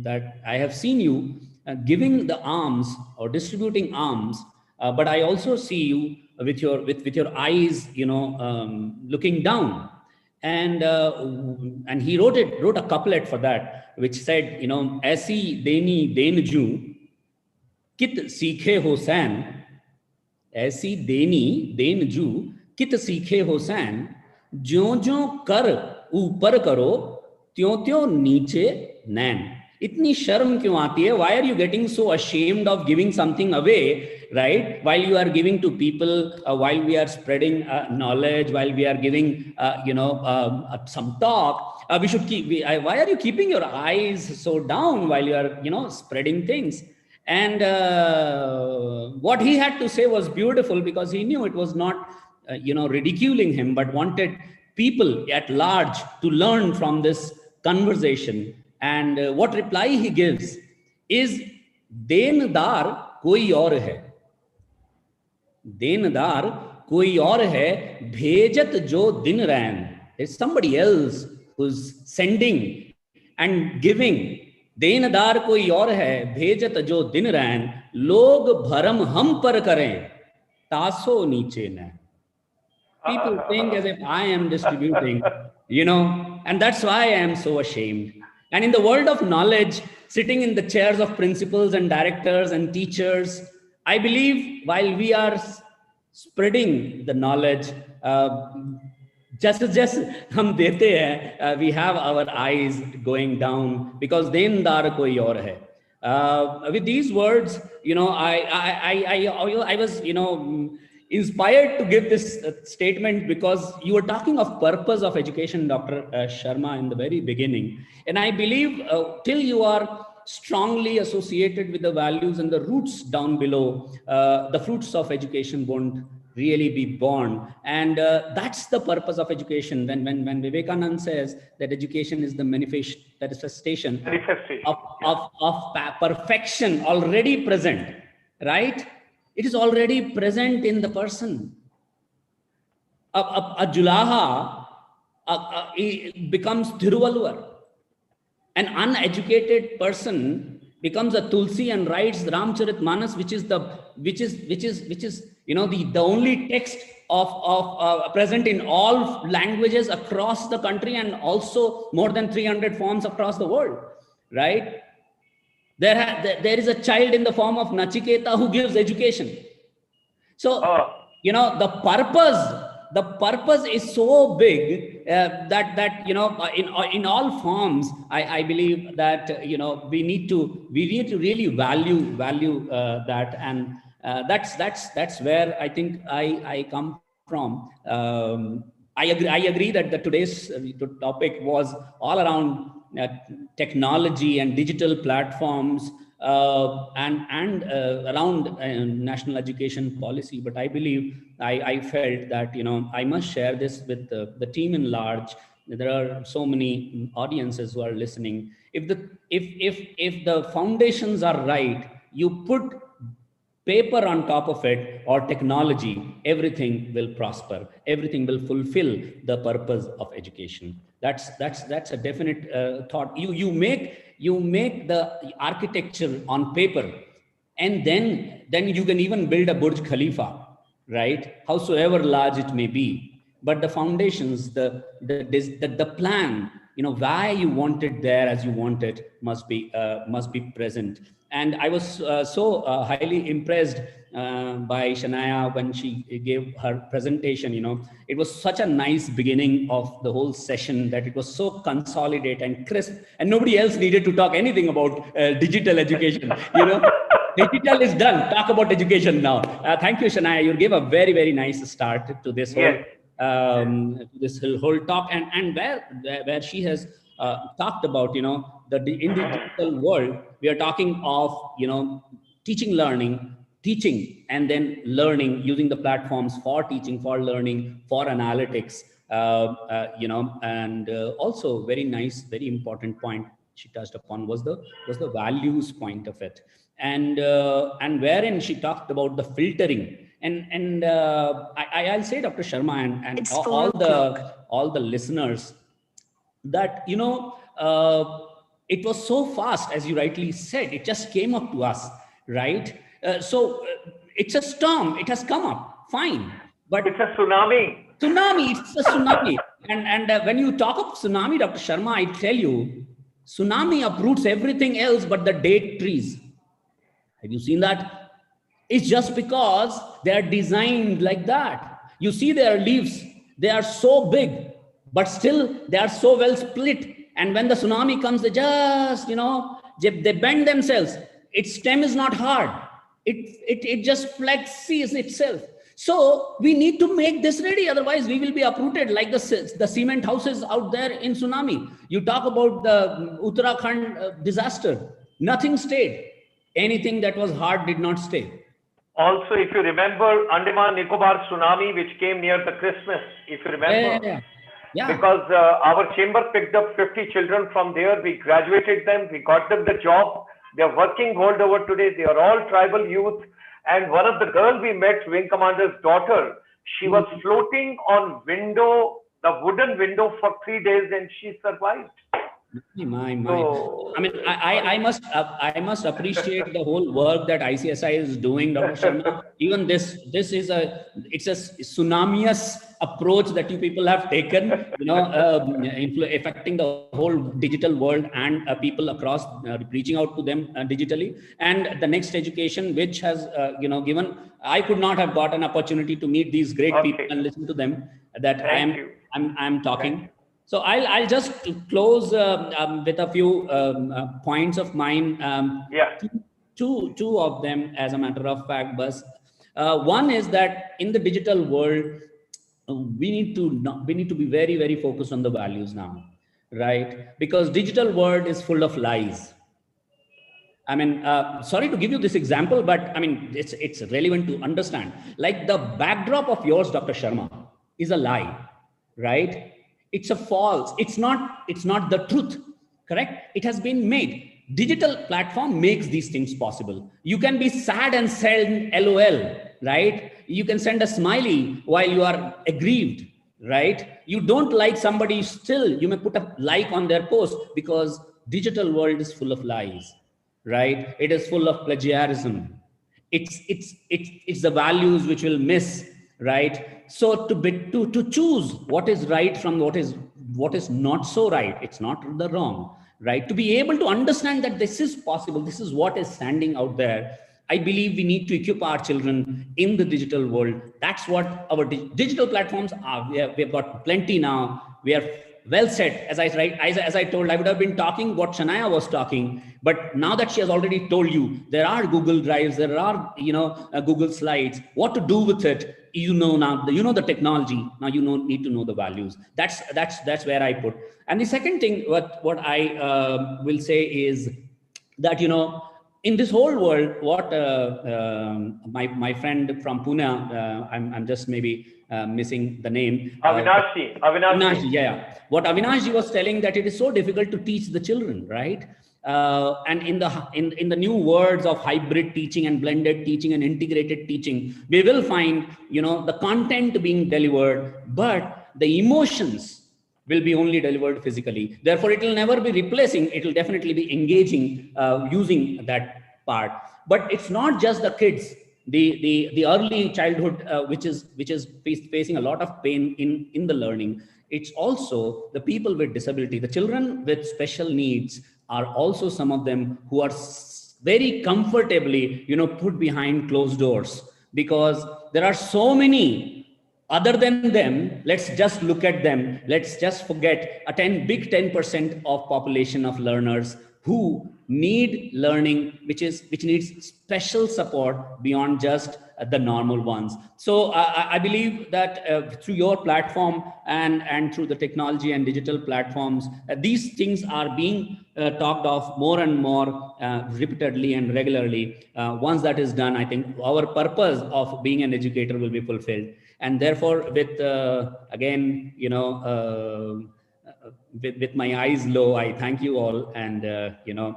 that I have seen you giving the alms or distributing alms, but I also see you with your eyes, looking down. And he wrote a couplet for that, which said, "Aisi deni denju kit sikhe Hossein, aisi deni denju kit sikhe Hossein, ज्यों कर ऊपर करो त्यों त्यों नीचे नैन." इतनी शर्म क्यों आती है? Why are you getting so ashamed of giving something away, right? While you are giving to people, while we are spreading knowledge, while we are giving, some talk, we should keep. Why are you keeping your eyes so down while you are, spreading things? And what he had to say was beautiful, because he knew it was not, ridiculing him, but wanted people at large to learn from this conversation. And what reply he gives is, "Dendar koi aur hai, dendar koi aur hai, bhejat jo din rain." There's somebody else who's sending and giving. "Dendar koi aur hai, bhejat jo din rain, log bharam hum par kare, taso niche nain." People think as if I am distributing, and that's why I am so ashamed. And in the world of knowledge, sitting in the chairs of principals and directors and teachers, I believe while we are spreading the knowledge, just hum dete hai, we have our eyes going down, because dendar koi aur hai. With these words, I was, inspired to give this statement, because you were talking of purpose of education, Dr. Sharma, in the very beginning. And I believe till you are strongly associated with the values and the roots down below, the fruits of education won't really be born. And that's the purpose of education. When Vivekananda says that education is the manifestation of perfection already present, right? It is already present in the person. A Julaha becomes Thiruvalluvar. An uneducated person becomes a Tulsi and writes the Ramcharitmanas, which is the only text of present in all languages across the country, and also more than 300 forms across the world, right? There is a child in the form of Nachiketa who gives education. So, the purpose is so big that in all forms, I believe that we need to really value that, and that's where I think I come from. I agree that today's topic was all around technology and digital platforms and around national education policy. But I believe I felt that I must share this with the team in large. There are so many audiences who are listening. If the foundations are right, you put paper on top of it or technology, everything will prosper. Everything will fulfill the purpose of education. That's a definite thought. You make the architecture on paper, and then you can even build a Burj Khalifa, right? Howsoever large it may be. But the foundations, the plan, why you want it there as you want it must be present. And I was so highly impressed by Shania when she gave her presentation. It was such a nice beginning of the whole session that it was so consolidated and crisp, and nobody else needed to talk anything about digital education. Digital is done. Talk about education now. Thank you, Shania. You gave a very, very nice start to this whole whole talk, and where she has talked about, in the digital world, we are talking of, teaching, and then learning, using the platforms for teaching, for learning, for analytics, and also very nice, very important point she touched upon was the values point of it, and wherein she talked about the filtering. And I'll say, Dr. Sharma, and all the listeners, that it was so fast, as you rightly said. It just came up to us, right? So it's a storm. It has come up, fine, but it's a tsunami. It's a tsunami. And when you talk of tsunami, Dr. Sharma, I tell you, tsunami uproots everything else but the date trees. Have you seen that? It's just because they are designed like that. You see their leaves, they are so big, but still they are so well split. And when the tsunami comes, they just, they bend themselves. Its stem is not hard. It just flexes itself. So we need to make this ready. Otherwise we will be uprooted like the cement houses out there in tsunami. You talk about the Uttarakhand disaster. Nothing stayed. Anything that was hard did not stay. Also, if you remember Andaman Nicobar tsunami, which came near the Christmas, if you remember. Yeah. Because our chamber picked up 50 children from there. We graduated them. We got them the job. They are working world over today. They are all tribal youth. And one of the girls we met, Wing Commander's daughter, she was floating on the wooden window for 3 days, and she survived. My. So, I mean, I must appreciate the whole work that ICSI is doing, Dr. Sharma. Even it's a tsunamious approach that you people have taken, affecting the whole digital world and people across, reaching out to them digitally. And the next education, which has, given, I could not have got an opportunity to meet these great people and listen to them. That I'm talking. So I'll just close with a few points of mine. Two of them, as a matter of fact. But one is that in the digital world, we need to be very, very focused on the values now, right? Because digital world is full of lies. I mean, sorry to give you this example, but I mean, it's relevant to understand. Like the backdrop of yours, Dr. Sharma, is a lie, right? It's a false. It's not the truth, correct? It has been made. Digital platform makes these things possible. You can be sad and send LOL, right? You can send a smiley while you are aggrieved, right? You don't like somebody, still you may put a like on their post, because digital world is full of lies, right? It is full of plagiarism. It's the values which will miss, right? So to choose what is right from what is not so right, it's not the wrong, right? To be able to understand that this is possible, this is what is standing out there. I believe we need to equip our children in the digital world. That's what our digital platforms are. We've got plenty now. We are well set. As I told, I would have been talking what Shania was talking, but now that she has already told you, there are Google Drives, there are Google Slides. What to do with it? Now, the technology. Now need to know the values. That's where I put. And the second thing, what I will say is that in this whole world, what my friend from Pune, I'm just maybe missing the name. Avinash. Yeah. What Avinash was telling, that it is so difficult to teach the children, right? And in the new words of hybrid teaching and blended teaching and integrated teaching, we will find the content being delivered, but the emotions will be only delivered physically. Therefore, it will never be replacing. It will definitely be engaging using that part. But it's not just the kids. The early childhood, which is facing a lot of pain in the learning. it's also the people with disability. The children with special needs are also some of them who are very comfortably, put behind closed doors, because there are so many other than them. Let's just look at them. Let's just forget a big 10% of population of learners who need learning, which needs special support beyond just the normal ones. So I believe that through your platform and through the technology and digital platforms, these things are being talked of more and more repeatedly and regularly. Once that is done, I think our purpose of being an educator will be fulfilled. And therefore, with again, with my eyes low, I thank you all, and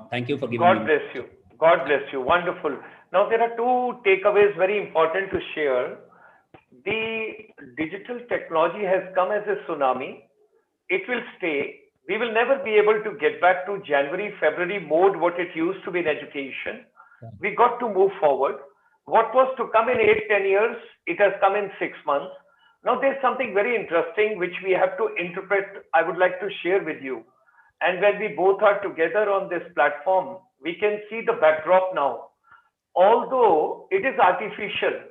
thank you for giving me. God bless you. God bless you. Wonderful. Now there are two takeaways very important to share. The digital technology has come as a tsunami. It will stay. We will never be able to get back to January, February mode, what it used to be in education. We got to move forward. What was to come in 8-10 years, it has come in 6 months. Now there's something very interesting which we have to interpret. I would like to share with you. And when we both are together on this platform, we can see the backdrop now. Although it is artificial,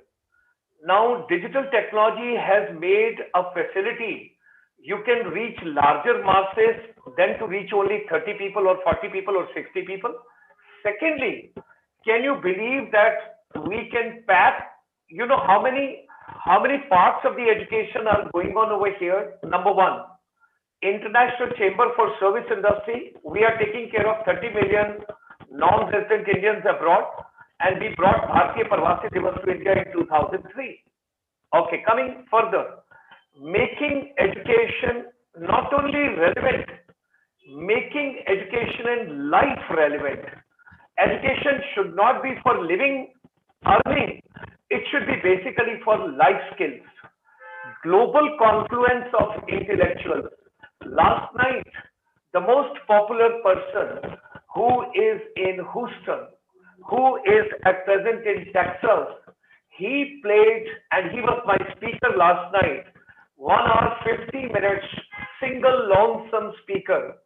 now digital technology has made a facility. You can reach larger masses than to reach only 30 people or 40 people or 60 people. Secondly, can you believe that we can pack, how many parts of the education are going on over here? Number one, International Chamber for Service Industry. We are taking care of 30 million non-resident Indians abroad, and we brought Bharatiya Pravasi Divas to India in 2003. Okay, coming further, making education not only relevant, making education and life relevant. Education should not be for living, earning. It should be basically for life skills. Global confluence of intellectuals. Last night, the most popular person who is in Houston, who is at present in Texas, he played, and he was my speaker last night, 1 hour 50 minutes, single lonesome speaker.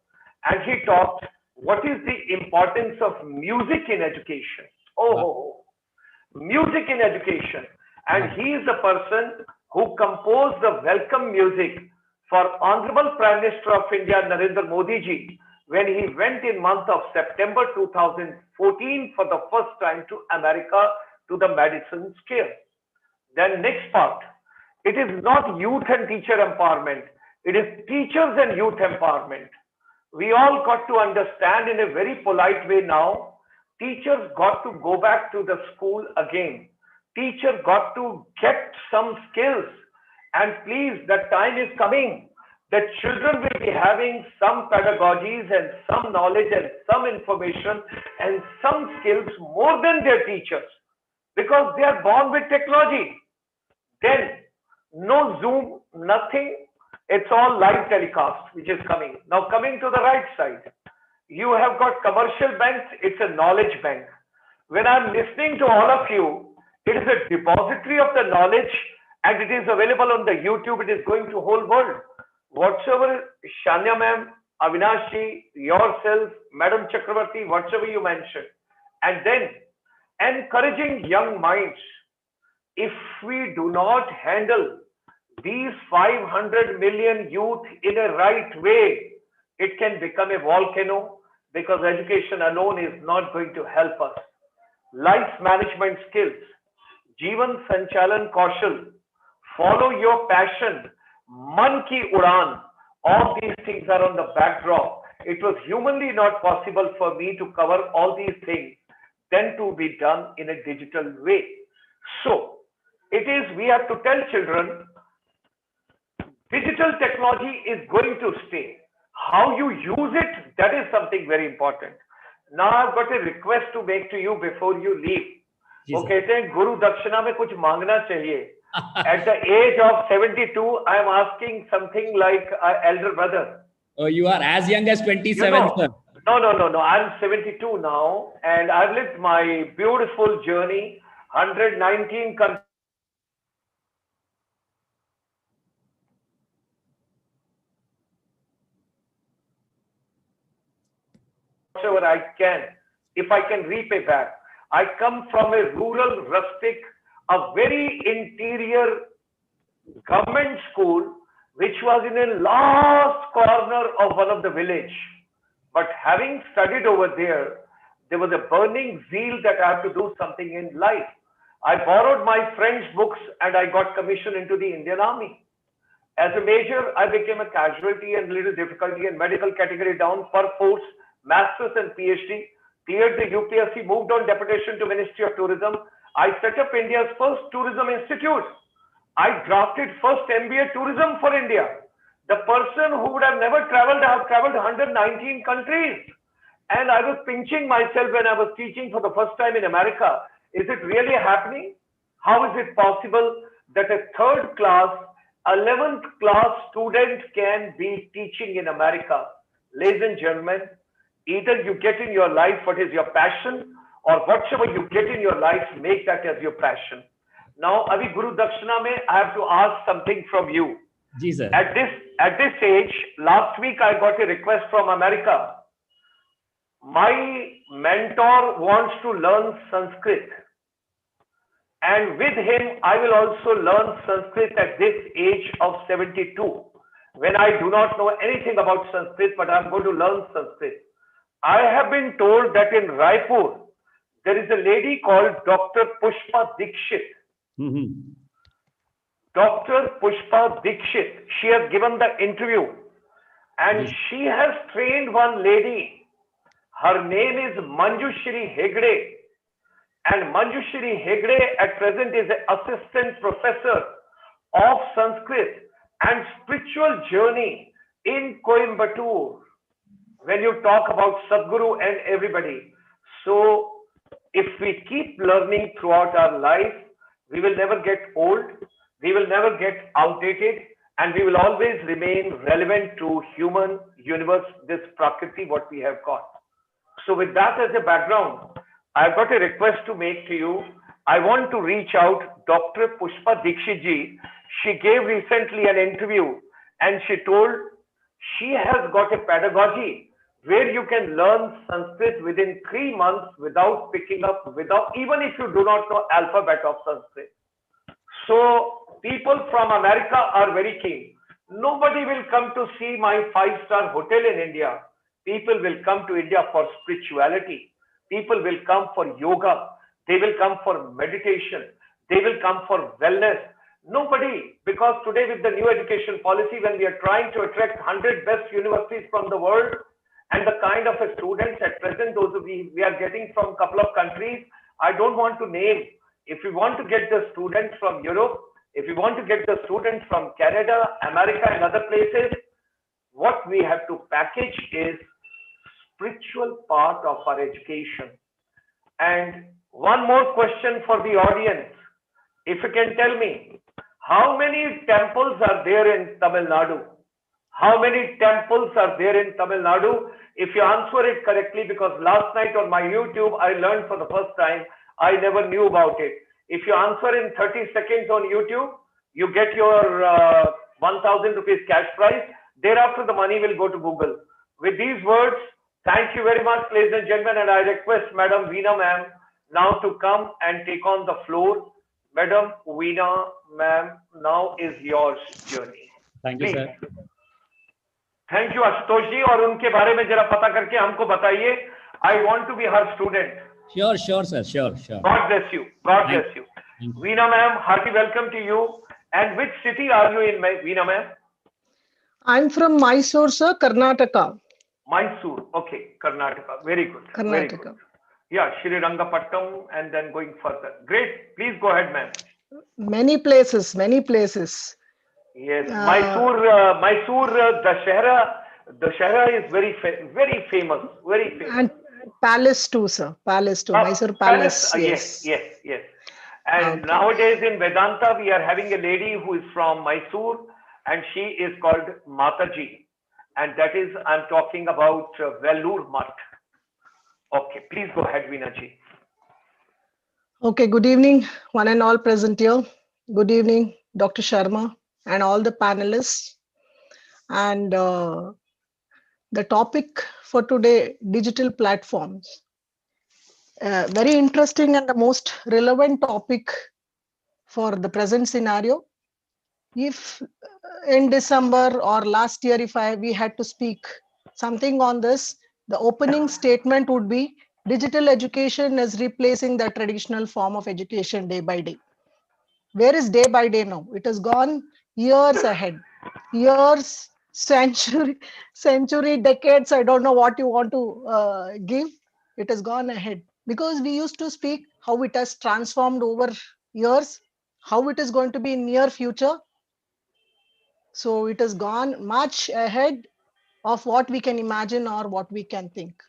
And he talked, what is the importance of music in education? Oh, music in education. And he is the person who composed the welcome music for Honorable Prime Minister of India, Narendra Modi ji, when he went in month of September 2014 for the first time to America to the Madison Scale. Then next part, it is not youth and teacher empowerment. It is teachers and youth empowerment. We all got to understand in a very polite way now, teachers got to go back to the school again. Teacher got to get some skills. And please, the time is coming that children will be having some pedagogies and some knowledge and some information and some skills more than their teachers, because they are born with technology. Then no Zoom, nothing. It's all live telecast, which is coming. Now coming to the right side, you have got commercial banks. It's a knowledge bank. When I'm listening to all of you, it is a depository of the knowledge, and it is available on the YouTube. It is going to whole world. Whatsoever Shanya ma'am, Avinashi, yourself, Madam Chakravarti, whatsoever you mentioned, and then encouraging young minds. If we do not handle these 500 million youth in a right way, it can become a volcano, because education alone is not going to help us. Life management skills, Jeevan Sanchalan Kaushal, follow your passion, Man Ki Udan. All these things are on the backdrop. It was humanly not possible for me to cover all these things than to be done in a digital way. So it is, we have to tell children, digital technology is going to stay. How you use it, that is something very important. Now I've got a request to make to you before you leave. वो कहते हैं गुरु दक्षिणा में कुछ मांगना चाहिए. At the age of 72, I am asking something like elder brother. Oh, you are as young as 27, sir. No. I'm 72 now, and I've lived my beautiful journey, 119 countries. whatsoever I can, if I can repay back. I come from a rural, rustic, a very interior government school, which was in a last corner of one of the village. But having studied over there, there was a burning zeal that I have to do something in life. I borrowed my friend's books and I got commissioned into the Indian Army. As a major, I became a casualty and little difficulty and medical category down for force, masters and PhD, cleared the UPSC, moved on deputation to Ministry of Tourism. I set up India's first tourism institute. I drafted first MBA tourism for India. The person who would have never traveled, I have traveled 119 countries. And I was pinching myself when I was teaching for the first time in America. Is it really happening? How is it possible that a third class, 11th class student can be teaching in America? Ladies and gentlemen, either you get in your life what is your passion, or whatever you get in your life, make that as your passion. Now, Abhi Guru Dakshina mein, I have to ask something from you. Jesus. At this age, last week I got a request from America. My mentor wants to learn Sanskrit. And with him, I will also learn Sanskrit at this age of 72. When I do not know anything about Sanskrit, but I'm going to learn Sanskrit. I have been told that in Raipur, there is a lady called Dr. Pushpa Dikshit. Mm-hmm. Dr. Pushpa Dikshit, she has given the interview and she has trained one lady. Her name is Manjushri Hegde, and Manjushri Hegde at present is an assistant professor of Sanskrit and spiritual journey in Coimbatore. When you talk about Sadhguru and everybody. So if we keep learning throughout our life, we will never get old, we will never get outdated, and we will always remain relevant to human universe, this Prakriti, what we have got. So with that as a background, I've got a request to make to you. I want to reach out Dr. Pushpa Dikshit ji. She gave recently an interview and she told she has got a pedagogy where you can learn Sanskrit within 3 months without picking up, even if you do not know alphabet of Sanskrit. So people from America are very keen. Nobody will come to see my 5-star hotel in India. People will come to India for spirituality. People will come for yoga. They will come for meditation. They will come for wellness. Nobody, because today with the new education policy, when we are trying to attract 100 best universities from the world, and the kind of students at present, those we are getting from a couple of countries, I don't want to name. If we want to get the students from Europe, if we want to get the students from Canada, America, and other places, what we have to package is spiritual part of our education. And one more question for the audience. If you can tell me, how many temples are there in Tamil Nadu? How many temples are there in Tamil Nadu? If you answer it correctly, because last night on my YouTube, I learned for the first time, I never knew about it. If you answer in 30 seconds on YouTube, you get your 1,000 rupees cash prize. Thereafter, the money will go to Google. With these words, thank you very much, ladies and gentlemen, and I request Madam Veena ma'am now to come and take on the floor. Madam Veena ma'am, now is your journey. Thank you, sir. Thank you, Ashutosh ji, और उनके बारे में जरा पता करके हमको बताइए. I want to be her student. Sure, sir. Sure. God bless you. God bless you. Veena ma'am, hearty welcome to you. And which city are you in, Veena ma'am? I'm from Mysore, sir, Karnataka. Mysore, okay, Karnataka. Very good. Karnataka. Very good. Yeah, Srirangapattam and then going further. Great. Please go ahead, ma'am. Many places. Yes, Mysore, Dashera is very famous. Very famous. And palace too, sir. Mysore Palace. Yes. And nowadays in Vedanta, we are having a lady who is from Mysore, and she is called Mataji. And that is, I'm talking about Vellore Mutt. Okay, please go ahead, Veena ji. Okay, good evening, one and all present here. Good evening, Dr. Sharma and all the panelists. And The topic for today, digital platforms. Very interesting and the most relevant topic for the present scenario. If in December or last year, if we had to speak something on this, the opening statement would be digital education is replacing the traditional form of education day by day. Where is day by day now? It has gone years ahead, years, century, decades. I don't know what you want to give. It has gone ahead because we used to speak how it has transformed over years, how it is going to be in near future. So it has gone much ahead of what we can imagine or what we can think.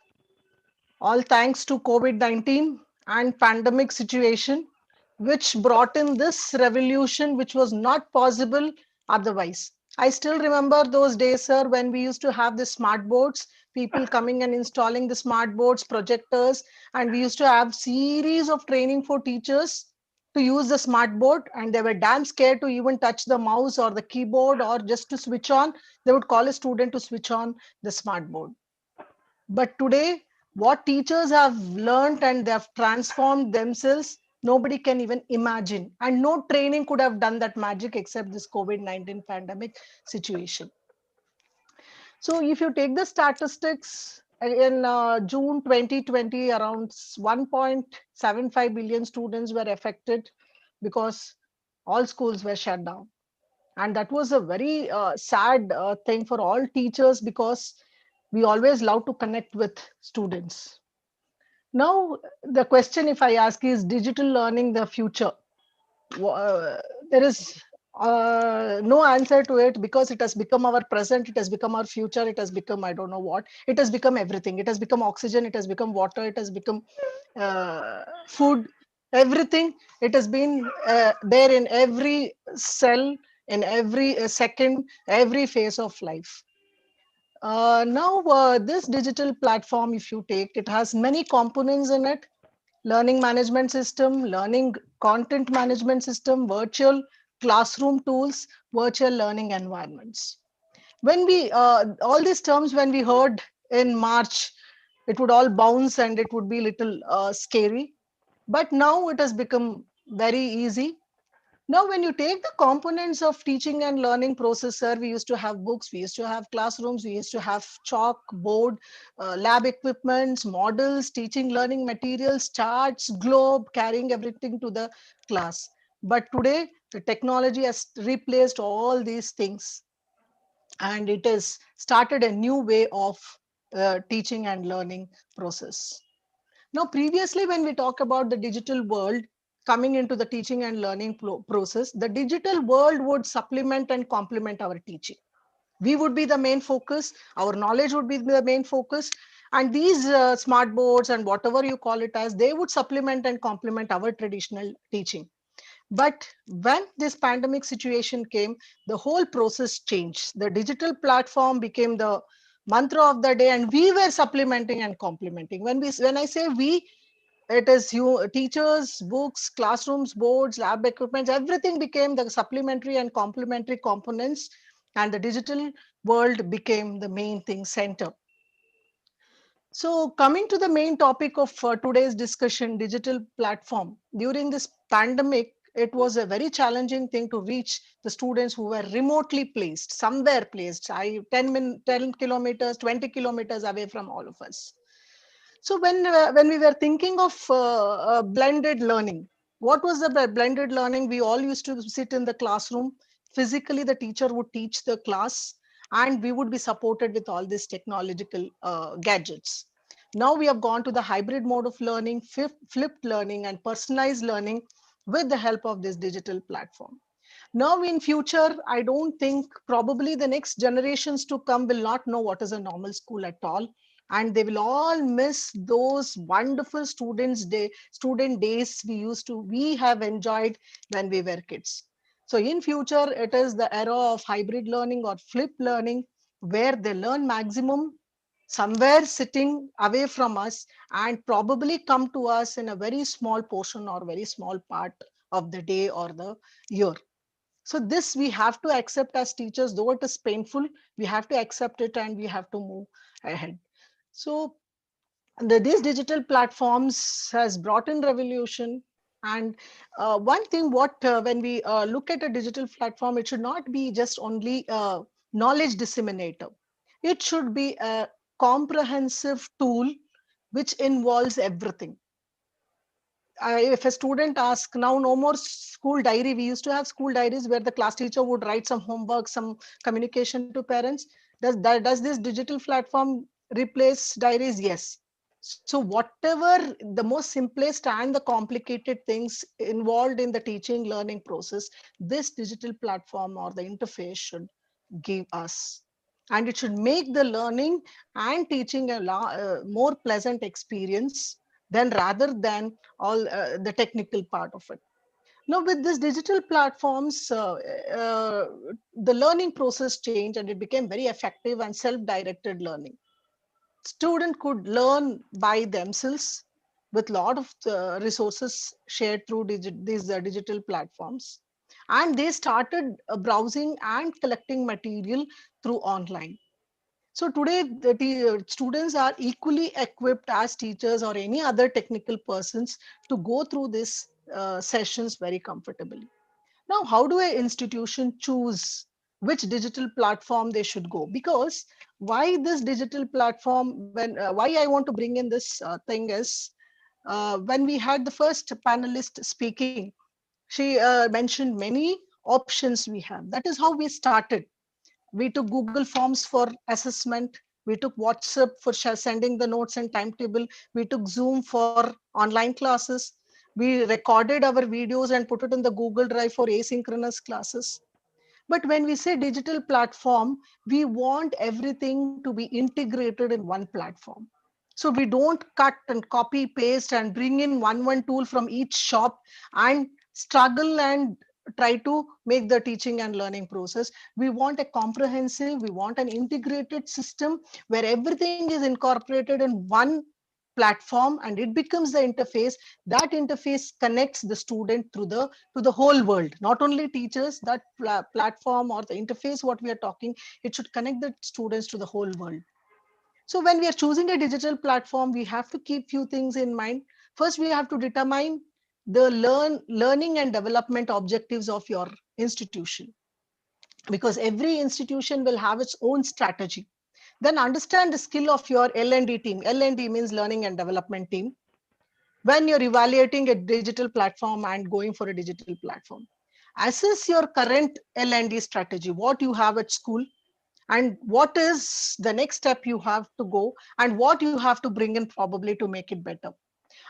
All thanks to COVID-19 and pandemic situation, which brought in this revolution, which was not possible otherwise. I still remember those days, sir, when we used to have the smart boards, people coming and installing the smart boards, projectors, and we used to have series of training for teachers to use the smart board, and they were damn scared to even touch the mouse or the keyboard or just to switch on. They would call a student to switch on the smart board. But today, what teachers have learned and they have transformed themselves, nobody can even imagine. And no training could have done that magic except this COVID-19 pandemic situation. So if you take the statistics, in June 2020, around 1.75 billion students were affected because all schools were shut down. And that was a very sad thing for all teachers because we always love to connect with students. Now, the question if I ask is digital learning the future? There is no answer to it because it has become our present, it has become our future, it has become, I don't know what, it has become everything. It has become oxygen, it has become water, it has become food, everything. It has been there in every cell, in every second, every phase of life. Now, this digital platform, if you take, it has many components in it: learning management system, learning content management system, virtual classroom tools, virtual learning environments. When we, all these terms, when we heard in March, it would all bounce and it would be little scary. But now it has become very easy. Now, when you take the components of teaching and learning process, sir, we used to have books, we used to have classrooms, we used to have chalk, board, lab equipments, models, teaching, learning materials, charts, globe, carrying everything to the class. But today, the technology has replaced all these things, and it has started a new way of teaching and learning process. Now, previously, when we talk about the digital world coming into the teaching and learning process, the digital world would supplement and complement our teaching. We would be the main focus, our knowledge would be the main focus, and these smart boards and whatever you call it as, they would supplement and complement our traditional teaching. But when this pandemic situation came, the whole process changed. The digital platform became the mantra of the day, and we were supplementing and complementing. When I say we, it is you, teachers, books, classrooms, boards, lab equipment, everything became the supplementary and complementary components, and the digital world became the main thing center. So coming to the main topic of today's discussion, digital platform. During this pandemic, it was a very challenging thing to reach the students who were remotely placed, somewhere placed, 10 kilometers, 20 kilometers away from all of us. So when we were thinking of blended learning, what was the blended learning? We all used to sit in the classroom. Physically, the teacher would teach the class, and we would be supported with all these technological gadgets. Now we have gone to the hybrid mode of learning, flipped learning, and personalized learning with the help of this digital platform. Now in future, I don't think, probably the next generations to come will not know what is a normal school at all, and they will all miss those wonderful student days we have enjoyed when we were kids. So in future, it is the era of hybrid learning or flipped learning, where they learn maximum somewhere sitting away from us, and probably come to us in a very small portion or very small part of the day or the year. So this we have to accept as teachers, though it is painful, we have to accept it and we have to move ahead. So these digital platforms has brought in revolution. And one thing, what when we look at a digital platform, it should not be just only a knowledge disseminator. It should be a comprehensive tool which involves everything. If a student asks, now no more school diary. We used to have school diaries where the class teacher would write some homework, some communication to parents. Does this digital platform replace diaries? Yes. So whatever the most simplest and the complicated things involved in the teaching learning process, this digital platform or the interface should give us. And it should make the learning and teaching a more pleasant experience than rather than all the technical part of it. Now, with these digital platforms, the learning process changed and it became very effective and self-directed learning. Student could learn by themselves with a lot of resources shared through these digital platforms. And they started browsing and collecting material through online. So today, the students are equally equipped as teachers or any other technical persons to go through these sessions very comfortably. Now, how do an institution choose which digital platform they should go? Because why this digital platform, why I want to bring in this thing is, when we had the first panelist speaking, she mentioned many options we have. That is how we started. We took Google Forms for assessment. We took WhatsApp for sending the notes and timetable. We took Zoom for online classes. We recorded our videos and put it in the Google Drive for asynchronous classes. But when we say digital platform, we want everything to be integrated in one platform. So we don't cut and copy paste and bring in one tool from each shop and struggle and try to make the teaching and learning process. We want a comprehensive, we want an integrated system where everything is incorporated in one platform and it becomes the interface. That interface connects the student through the to the whole world, not only teachers. That platform or the interface what we are talking, it should connect the students to the whole world. So when we are choosing a digital platform, we have to keep few things in mind. First, we have to determine the learning and development objectives of your institution, because every institution will have its own strategy. Then understand the skill of your L&D team. L&D means learning and development team. When you're evaluating a digital platform and going for a digital platform, assess your current L&D strategy, what you have at school, and what is the next step you have to go, and what you have to bring in probably to make it better.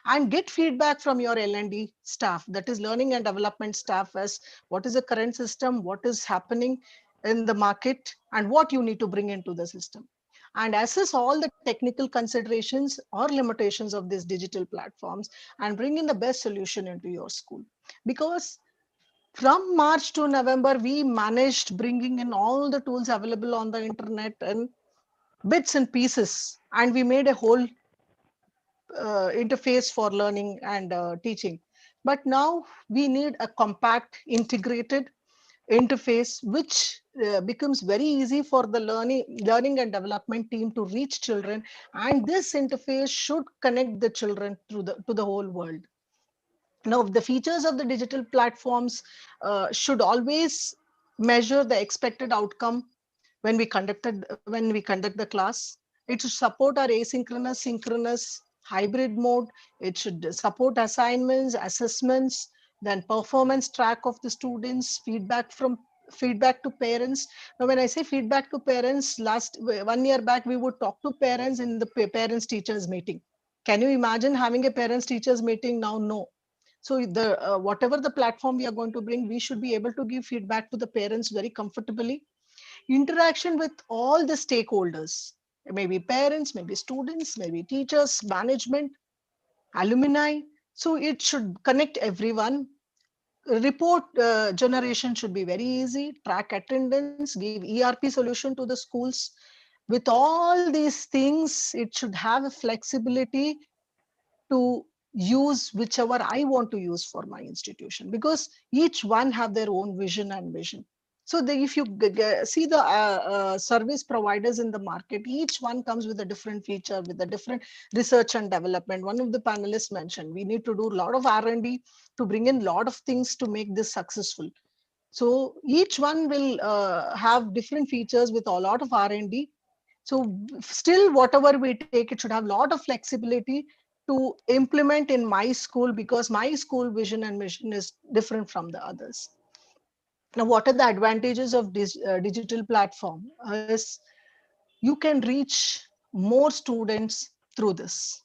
And get feedback from your L&D staff, that is learning and development staff, as what is the current system, what is happening in the market, and what you need to bring into the system. And assess all the technical considerations or limitations of these digital platforms and bring in the best solution into your school. Because from March to November, we managed bringing in all the tools available on the internet and bits and pieces, and we made a whole interface for learning and teaching. But now we need a compact, integrated interface, which becomes very easy for the learning and development team to reach children. And this interface should connect the children to the whole world. Now, the features of the digital platforms should always measure the expected outcome when we conduct the class. It should support our asynchronous, synchronous, hybrid mode. It should support assignments, assessments, then performance track of the students, feedback to parents. Now, when I say feedback to parents, last 1 year back, we would talk to parents in the parents teachers meeting. Can you imagine having a parents teachers meeting now? No. So the whatever the platform we are going to bring, we should be able to give feedback to the parents very comfortably. Interaction with all the stakeholders, maybe parents, maybe students, maybe teachers, management, alumni. So it should connect everyone. Report generation should be very easy. Track attendance, give ERP solution to the schools. With all these things, it should have a flexibility to use whichever I want to use for my institution, because each one have their own vision and mission. So if you see the service providers in the market, each one comes with a different feature, with a different research and development. One of the panelists mentioned we need to do a lot of R&D to bring in a lot of things to make this successful. So each one will have different features with a lot of R&D. So still, whatever we take, it should have a lot of flexibility to implement in my school, because my school vision and mission is different from the others. Now, what are the advantages of this digital platform? Is you can reach more students through this.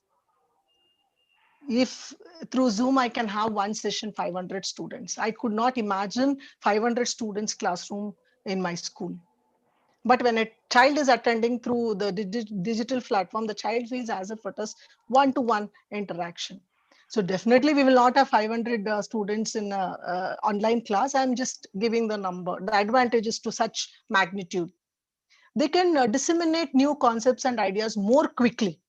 If through Zoom, I can have one session, 500 students. I could not imagine 500 students classroom in my school. But when a child is attending through the digital platform, the child feels as if it is one-to-one interaction. So definitely we will not have 500 students in online class. I'm just giving the number, the advantages to such magnitude. They can disseminate new concepts and ideas more quickly.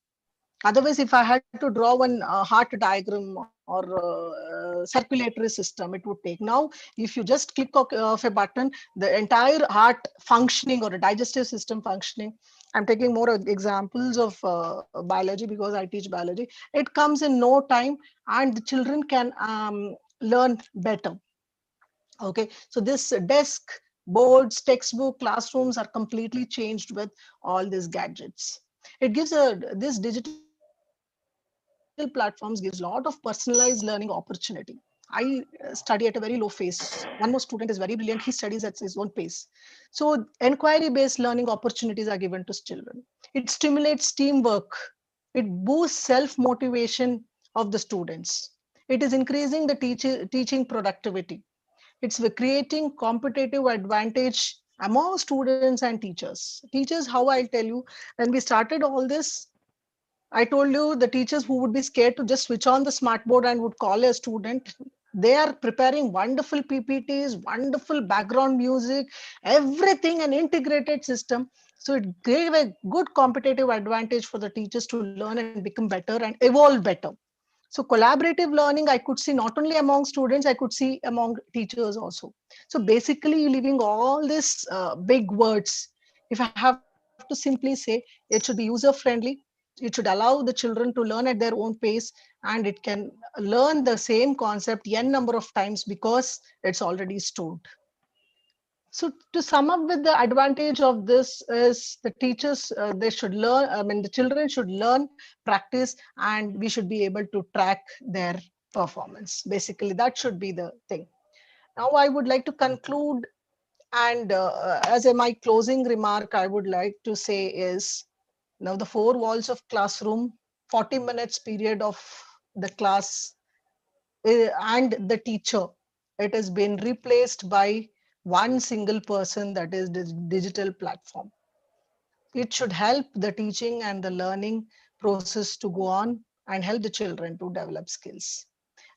Otherwise, if I had to draw one heart diagram or circulatory system, it would take. Now, if you just click of a button, the entire heart functioning or a digestive system functioning. I'm taking more examples of biology because I teach biology. It comes in no time, and the children can learn better. Okay, so this desk, boards, textbook, classrooms are completely changed with all these gadgets. It gives this digital platforms gives a lot of personalized learning opportunity. I study at a very low pace. One more student is very brilliant. He studies at his own pace. So inquiry-based learning opportunities are given to children. It stimulates teamwork. It boosts self-motivation of the students. It is increasing the teaching productivity. It's creating competitive advantage among students and teachers. Teachers, how I'll tell you, when we started all this, I told you the teachers who would be scared to just switch on the smart board and would call a student, they are preparing wonderful PPTs, wonderful background music, everything, an integrated system. So it gave a good competitive advantage for the teachers to learn and become better and evolve better. So collaborative learning, I could see not only among students, I could see among teachers also. So basically, you're leaving all these big words. If I have to simply say, it should be user friendly. It should allow the children to learn at their own pace, and it can learn the same concept n number of times because it's already stored. So to sum up with the advantage of this is the teachers, they should learn, I mean, the children should learn, practice, and we should be able to track their performance. Basically, that should be the thing. Now, I would like to conclude, and as my closing remark, I would like to say is, now the four walls of classroom, 40 minutes period of the class and the teacher, it has been replaced by one single person, that is this digital platform. It should help the teaching and the learning process to go on and help the children to develop skills.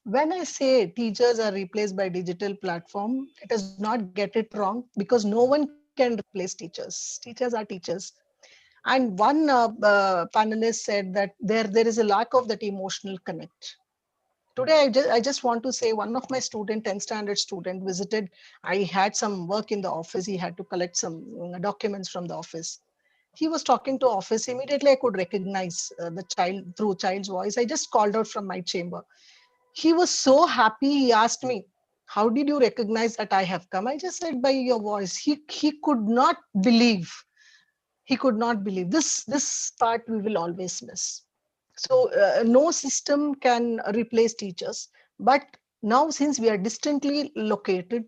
When I say teachers are replaced by digital platform, it does not get it wrong, because no one can replace teachers. Teachers are teachers. And one panelist said that there is a lack of that emotional connect. Today, I just want to say, one of my student, 10th standard student visited. I had some work in the office. He had to collect some documents from the office. He was talking to office. Immediately, I could recognize the child through child's voice. I just called out from my chamber. He was so happy. He asked me, how did you recognize that I have come? I just said, by your voice. He could not believe. He could not believe. This part we will always miss. So no system can replace teachers. But now, since we are distantly located,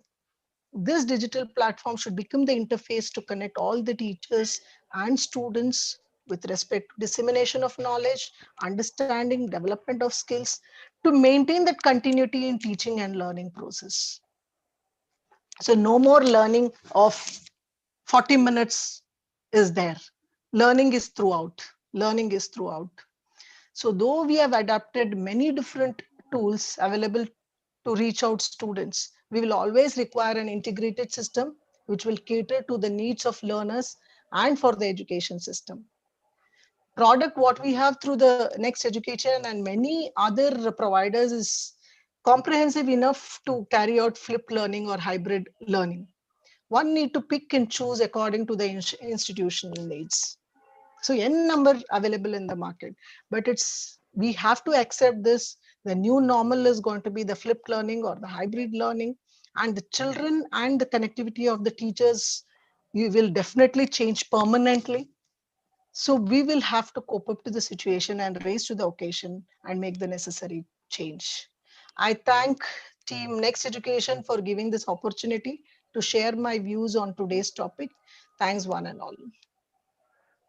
this digital platform should become the interface to connect all the teachers and students with respect to dissemination of knowledge, understanding, development of skills, to maintain that continuity in teaching and learning process. So no more learning of 40 minutes is there. Learning is throughout. Learning is throughout. So though we have adapted many different tools available to reach out students, we will always require an integrated system which will cater to the needs of learners and for the education system. product what we have through the Next Education and many other providers is comprehensive enough to carry out flipped learning or hybrid learning. One need to pick and choose according to the institutional needs. So n number available in the market, but we have to accept this. The new normal is going to be the flipped learning or the hybrid learning, and the children and the connectivity of the teachers, you will definitely change permanently. So we will have to cope up to the situation and raise to the occasion and make the necessary change. I thank Team Next Education for giving this opportunity to share my views on today's topic. Thanks one and all.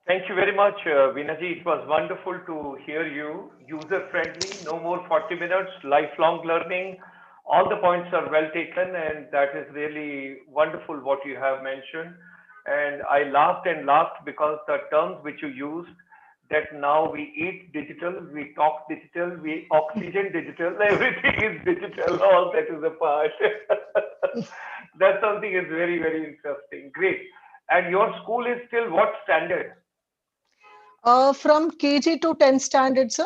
Thank you very much, Vinaji. It was wonderful to hear you. User-friendly, no more 40 minutes, lifelong learning. All the points are well taken, and that is really wonderful what you have mentioned. And I laughed and laughed because the terms which you used, that now we eat digital, we talk digital, we oxygen digital, everything is digital, all that is a part. That something is very, very interesting. Great. And your school is still what standard? From KG to 10 standard, sir.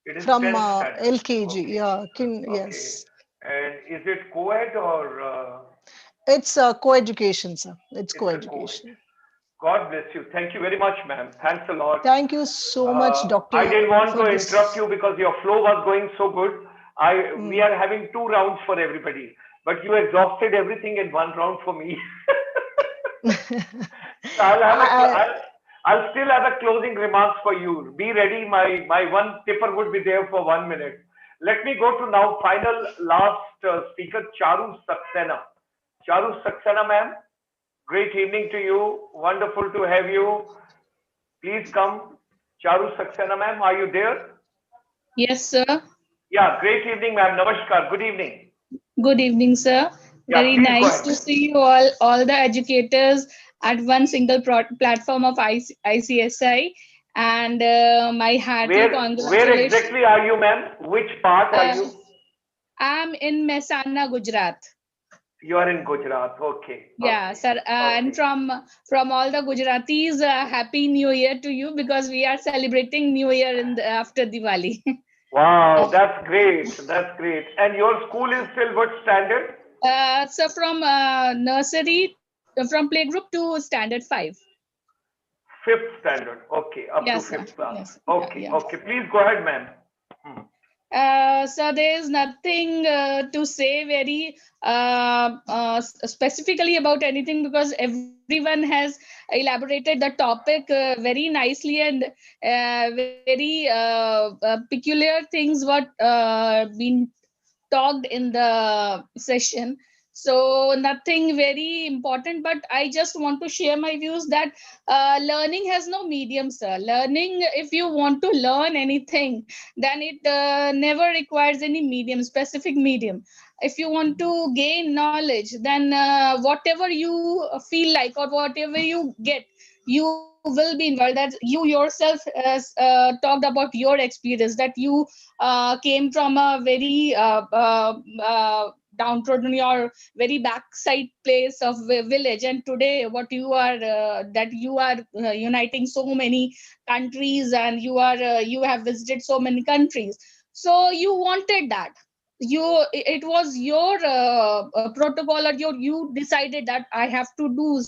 It is From 10 standard. LKG, Okay. yeah, Okay. yes. And is it co-ed or? It's co-education, sir. It's a co-education. God bless you. Thank you very much, ma'am. Thanks a lot. Thank you so much, Doctor. I didn't want to interrupt you because your flow was going so good. We are having 2 rounds for everybody, but you exhausted everything in 1 round for me. So I'll still have a closing remarks for you. Be ready. My one tipper would be there for 1 minute. Let me go to now final last speaker, Charu Saxena. Charu Saxena, ma'am. Great evening to you. Wonderful to have you. Please come. Charu Saxena, ma'am. Are you there? Yes, sir. Yeah, great evening, ma'am. Namaskar. Good evening. Good evening, sir. Yeah, very nice to see you all the educators at one single platform of ICSI. And my hearty congratulations. Where exactly are you, ma'am? Which part are you? I'm in Mehsana, Gujarat. You are in Gujarat. Okay. Yeah, okay. sir. And from all the Gujaratis, Happy New Year to you, because we are celebrating New Year after Diwali. Wow, that's great. That's great. And your school is still what standard? So from nursery, from playgroup to standard 5. 5th standard. Okay, up yes, to 5th class. Yes. Okay, yeah. okay. Please go ahead, ma'am. So there is nothing to say very specifically about anything, because everyone has elaborated the topic very nicely, and very peculiar things what been talked in the session. So nothing very important, but I just want to share my views that learning has no medium, sir. Learning, if you want to learn anything, then it never requires any medium, specific medium. If you want to gain knowledge, then whatever you feel like or whatever you get, you will be involved. That you yourself has talked about your experience, that you came from a very downtrodden or very backside place of village, and today what you are that you are uniting so many countries, and you have visited so many countries. So you wanted that, it was your protocol, or you decided that I have to do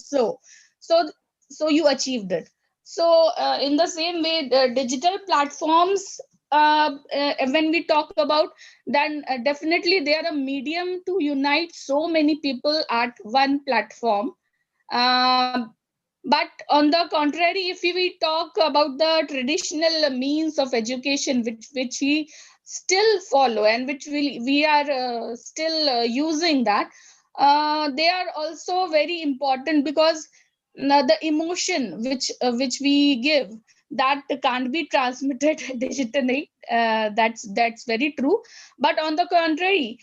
so you achieved it. So in the same way, the digital platforms, when we talk about, then definitely they are a medium to unite so many people at one platform. But on the contrary, if we talk about the traditional means of education, which we still follow and which we are still using, that they are also very important, because the emotion which we give, that can't be transmitted digitally. That's very true. But on the contrary,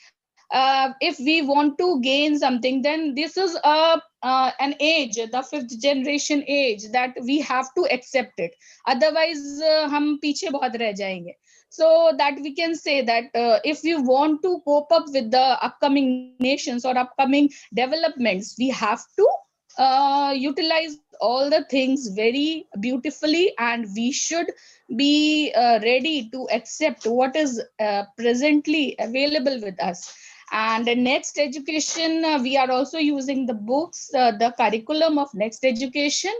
if we want to gain something, then this is an age, the 5th generation age, that we have to accept it. Otherwise hum piche bahut reh jayenge. So that we can say that if we want to cope up with the upcoming nations or upcoming developments, we have to utilize all the things very beautifully, and we should be ready to accept what is presently available with us. And the next education, we are also using the books, the curriculum of next education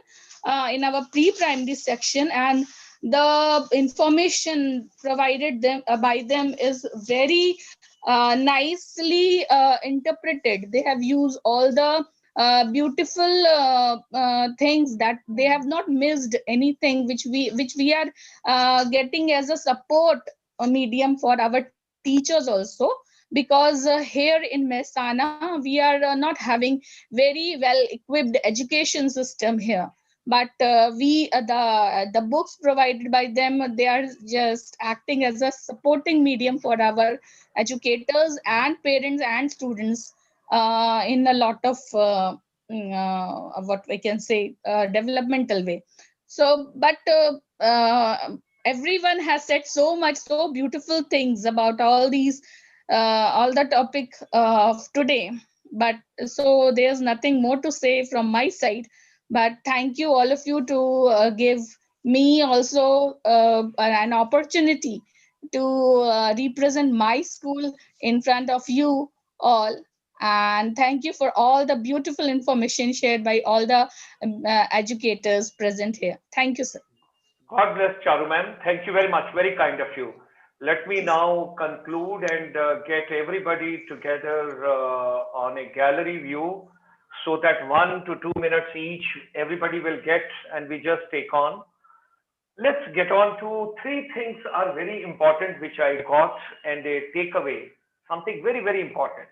in our pre-primary section, and the information provided them by them is very nicely interpreted. They have used all the beautiful things that they have not missed anything, which we are getting as a support medium for our teachers also, because here in Mehsana we are not having very well equipped education system here. But the books provided by them, they are just acting as a supporting medium for our educators and parents and students in a lot of what we can say developmental way. So but everyone has said so much, so beautiful things about all the topic of today. But so there's nothing more to say from my side, but thank you all of you to give me also an opportunity to represent my school in front of you all. And thank you for all the beautiful information shared by all the educators present here. Thank you, sir. God bless Charu ma'am. Thank you very much. Very kind of you. Let me now conclude and get everybody together on a gallery view so that 1 to 2 minutes each everybody will get and we just take on. Let's get on to 3 things are very important which I got and a takeaway. Something very, very important.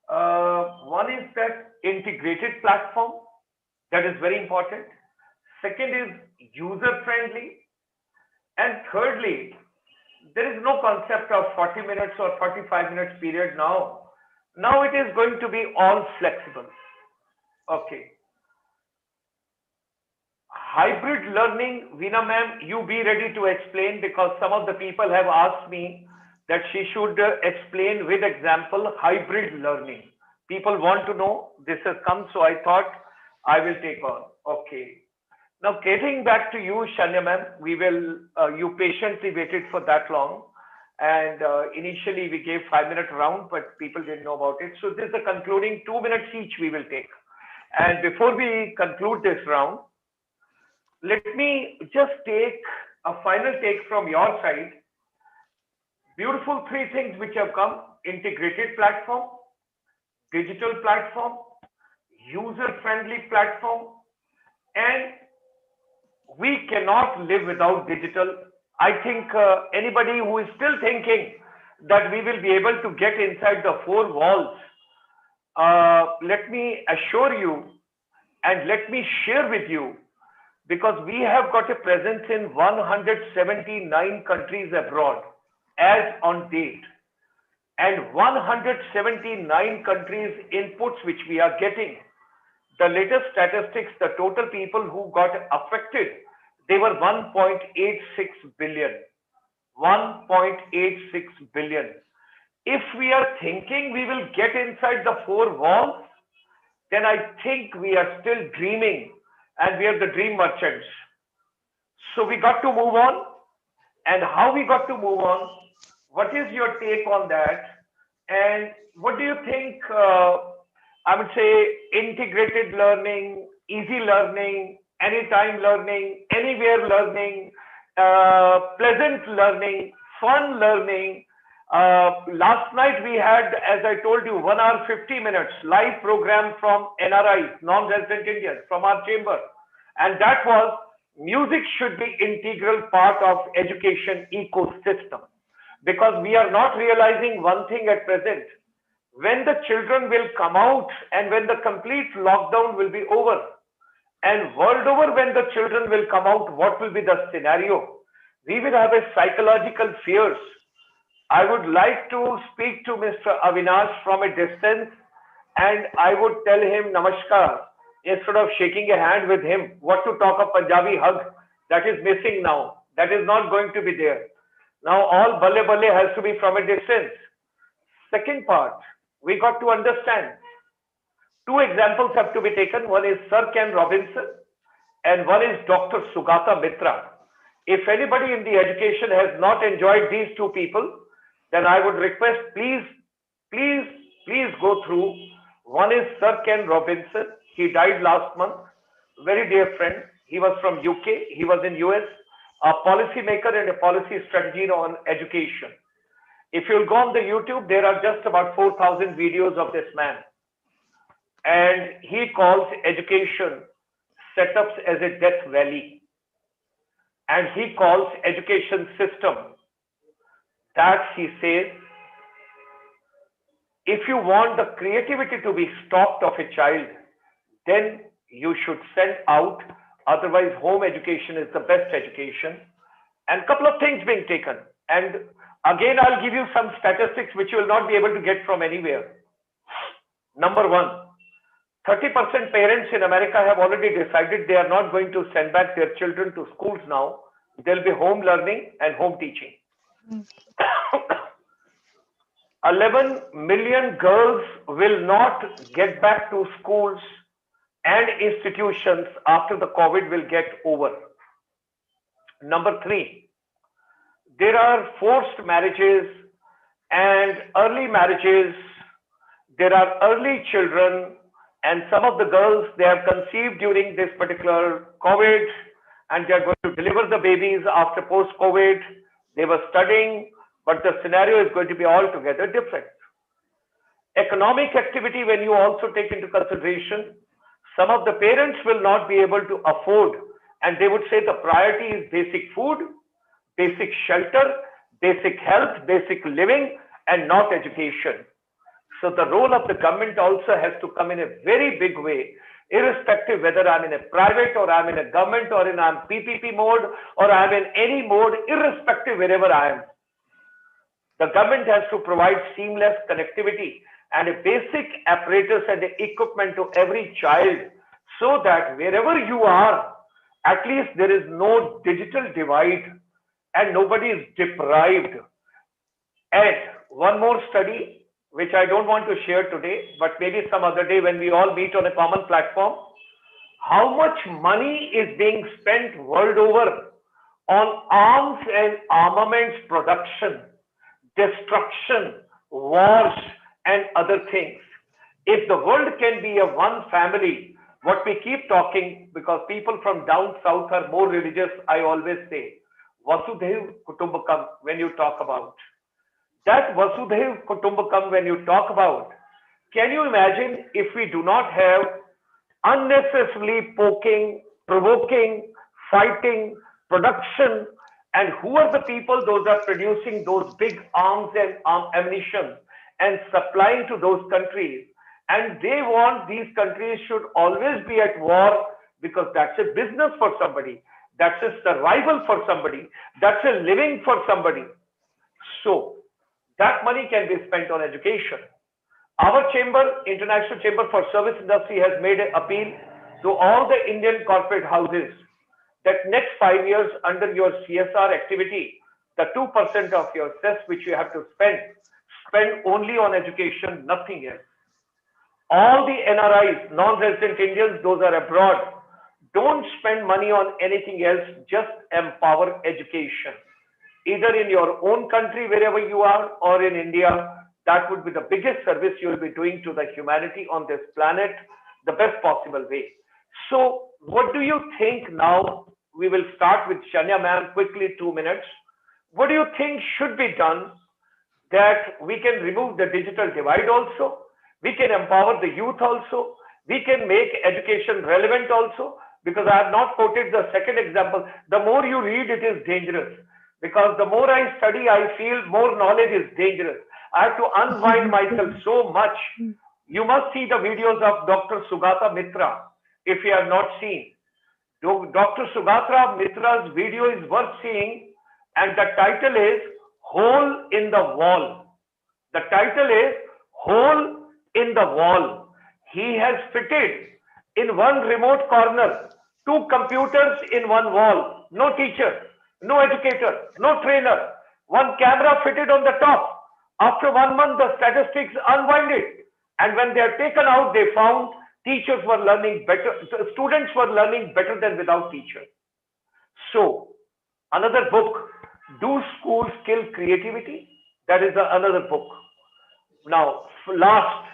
One is that integrated platform. That is very important. Second is user friendly. And thirdly, there is no concept of 40 minutes or 45 minutes period now. Now it is going to be all flexible. Okay. Hybrid learning, Veena ma'am, you be ready to explain, because some of the people have asked me that she should explain with example hybrid learning. People want to know, this has come, so I thought I will take on. Okay. Now getting back to you, Shanya ma'am, we will, you patiently waited for that long. And initially we gave 5-minute round, but people didn't know about it. So this is the concluding 2 minutes each we will take. And before we conclude this round, let me just take a final take from your side. Beautiful 3 things which have come: integrated platform, digital platform, user-friendly platform, and we cannot live without digital. I think anybody who is still thinking that we will be able to get inside the 4 walls, let me assure you and let me share with you, because we have got a presence in 179 countries abroad as on date, and 179 countries inputs which we are getting. The latest statistics, the total people who got affected, they were 1.86 billion. 1.86 billion. If we are thinking we will get inside the 4 walls, then I think we are still dreaming, and we are the dream merchants. So we got to move on. And how we got to move on? What is your take on that? And what do you think, I would say, integrated learning, easy learning, anytime learning, anywhere learning, pleasant learning, fun learning. Last night we had, as I told you, 1 hour 50 minutes live program from NRIs, non-resident Indians, from our chamber. And that was, music should be integral part of education ecosystem, because we are not realizing one thing at present. When the children will come out and when the complete lockdown will be over, and world over when the children will come out, what will be the scenario? We will have a psychological fears. I would like to speak to Mr. Avinash from a distance, and I would tell him namaskar instead of shaking a hand with him. What to talk of Punjabi hug? That is missing now. That is not going to be there. Now all balle balle has to be from a distance. Second part, we got to understand Two examples have to be taken. One is Sir Ken Robinson and one is Dr. Sugata Mitra. If anybody in the education has not enjoyed these two people, then I would request, please go through. One is Sir Ken Robinson. He died last month. Very dear friend. He was from UK. He was in US, a policy maker and a policy strategy on education. If you'll go on the YouTube, there are just about 4,000 videos of this man. And he calls education setups as a death valley. And he calls education system that, he says, if you want the creativity to be stopped of a child, then you should send out, otherwise home education is the best education. And a couple of things being taken. And again, I'll give you some statistics which you will not be able to get from anywhere. Number one, 30% parents in America have already decided they are not going to send back their children to schools now. There'll be home learning and home teaching. 11 million girls will not get back to schools and institutions after the COVID will get over. Number three, there are forced marriages and early marriages. There are early children, and some of the girls, they have conceived during this particular COVID, and they are going to deliver the babies after post-COVID. They were studying, but the scenario is going to be altogether different. Economic activity, when you also take into consideration, some of the parents will not be able to afford, and they would say the priority is basic food, basic shelter, basic health, basic living, and not education. So the role of the government also has to come in a very big way, irrespective whether I'm in a private or I'm in a government or I'm PPP mode or I'm in any mode, irrespective wherever I am. The government has to provide seamless connectivity and a basic apparatus and equipment to every child, so that wherever you are, at least there is no digital divide and nobody is deprived. And one more study, which I don't want to share today, but maybe some other day when we all meet on a common platform, how much money is being spent world over on arms and armaments production, destruction, wars, and other things. If the world can be a one family, what we keep talking, because people from down south are more religious, I always say, Vasudhaiv Kutumbakam, when you talk about. That Vasudhaiv Kutumbakam, when you talk about, can you imagine if we do not have unnecessarily poking, provoking, fighting, production, and who are the people? Those are producing those big arms and ammunition and supplying to those countries. And they want these countries should always be at war, because that's a business for somebody. That's a survival for somebody. That's a living for somebody. So that money can be spent on education. Our chamber, International Chamber for Service Industry, has made an appeal to all the Indian corporate houses that next 5 years under your CSR activity, the 2% of your cess which you have to spend only on education, nothing else. All the NRIs, non-resident Indians, those are abroad, don't spend money on anything else, just empower education. Either in your own country, wherever you are, or in India, that would be the biggest service you will be doing to the humanity on this planet, the best possible way. So what do you think now? We will start with Shanya ma'am, quickly, 2 minutes. What do you think should be done that we can remove the digital divide also? We can empower the youth also. We can make education relevant also, because I have not quoted the second example. The more you read, it is dangerous, because the more I study, I feel more knowledge is dangerous. I have to unwind myself so much. You must see the videos of Dr. Sugata Mitra if you have not seen. Dr. Sugata Mitra's video is worth seeing, and the title is Hole in the Wall. The title is Hole in the Wall. He has fitted in one remote corner 2 computers in one wall. No teacher, no educator, no trainer. One camera fitted on the top. After 1 month, the statistics unwinded. And when they are taken out, they found teachers were learning better, students were learning better than without teachers. So, another book, Do Schools Kill Creativity? That is another book. Now, last,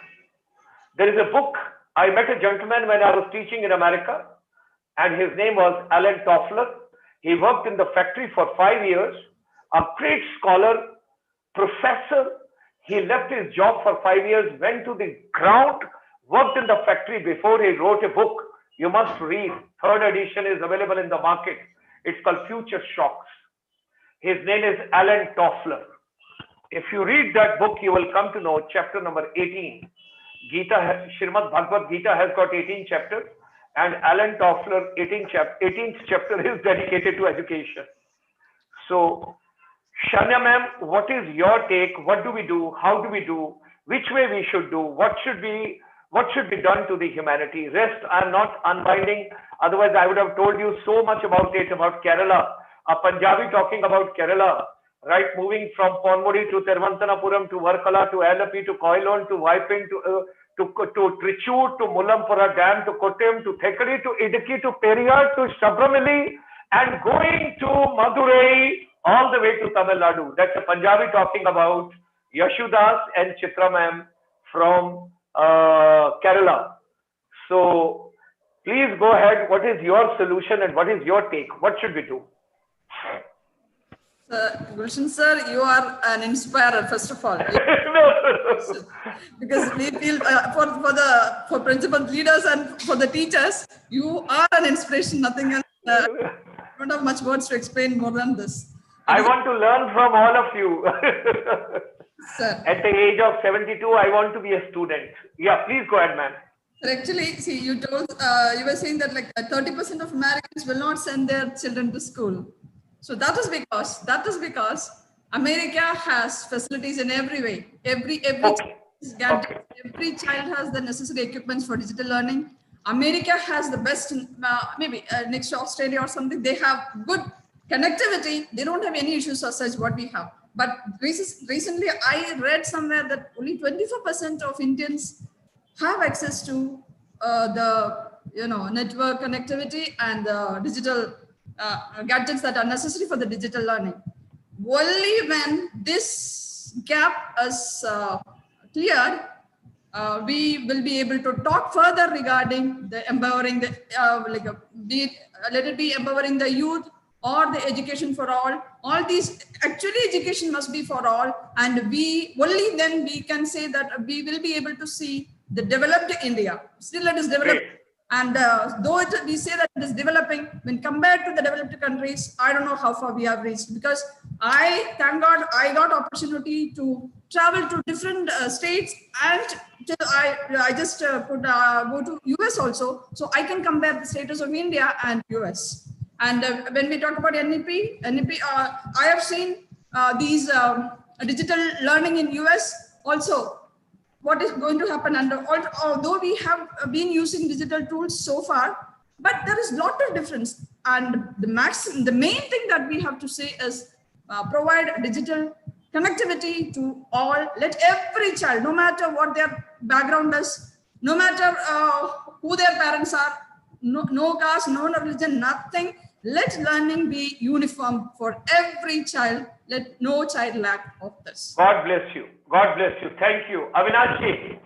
there is a book. I met a gentleman when I was teaching in America, and his name was Alan Toffler. He worked in the factory for 5 years, a great scholar, professor. He left his job for 5 years, went to the ground, worked in the factory before he wrote a book. You must read. Third edition is available in the market. It's called Future Shocks. His name is Alan Toffler. If you read that book, you will come to know chapter number 18. Srimad Bhagavad Gita has got 18 chapters, and Alan Toffler 18th chapter is dedicated to education. So, Shania ma'am, what is your take? What do we do? How do we do? Which way we should do? What should be done to the humanity? Rest, I'm not unbinding. Otherwise, I would have told you so much about it, about Kerala. A Punjabi talking about Kerala, right? Moving from Ponmudi to Tiruvantanapuram to Varkala to Alapi to Koilon to Waipin to Trichur to Mulampura Dam to Kottayam to Thekari to Idukki to Periyar to Sabramali and going to Madurai all the way to Tamil Nadu. That's a Punjabi talking about Yashodas and Chitra ma'am from Kerala. So please go ahead. What is your solution and what is your take? What should we do? Gulshan sir, you are an inspirer, first of all. Because we feel for principal leaders and for the teachers, you are an inspiration, nothing else. I don't have much words to explain more than this. I want to learn from all of you. Sir. At the age of 72, I want to be a student. Yeah, please go ahead, ma'am. Actually, see, you were saying that like 30% of Americans will not send their children to school. So that is because America has facilities in every way. Every child has the necessary equipments for digital learning. America has the best, maybe next to Australia or something. They have good connectivity. They don't have any issues as such what we have. But recently, I read somewhere that only 24% of Indians have access to the network connectivity and the digital gadgets that are necessary for the digital learning. Only when this gap is cleared, we will be able to talk further regarding the empowering the let it be empowering the youth or the education for all. All these actually education must be for all, and we only then we can say that we will be able to see the developed India. Still, it is developed. And though we say that it is developing, when compared to the developed countries, I don't know how far we have reached, because thank God, I got opportunity to travel to different states, and I just could go to US also, so I can compare the status of India and US. And when we talk about NEP, I have seen these digital learning in US also. What is going to happen, and although we have been using digital tools so far, but there is a lot of difference, and the main thing that we have to say is provide digital connectivity to all. Let every child, no matter what their background is, no matter who their parents are, no caste, no religion, nothing, let learning be uniform for every child. Let no child lack of this. God bless you. God bless you. Thank you. Avinashi,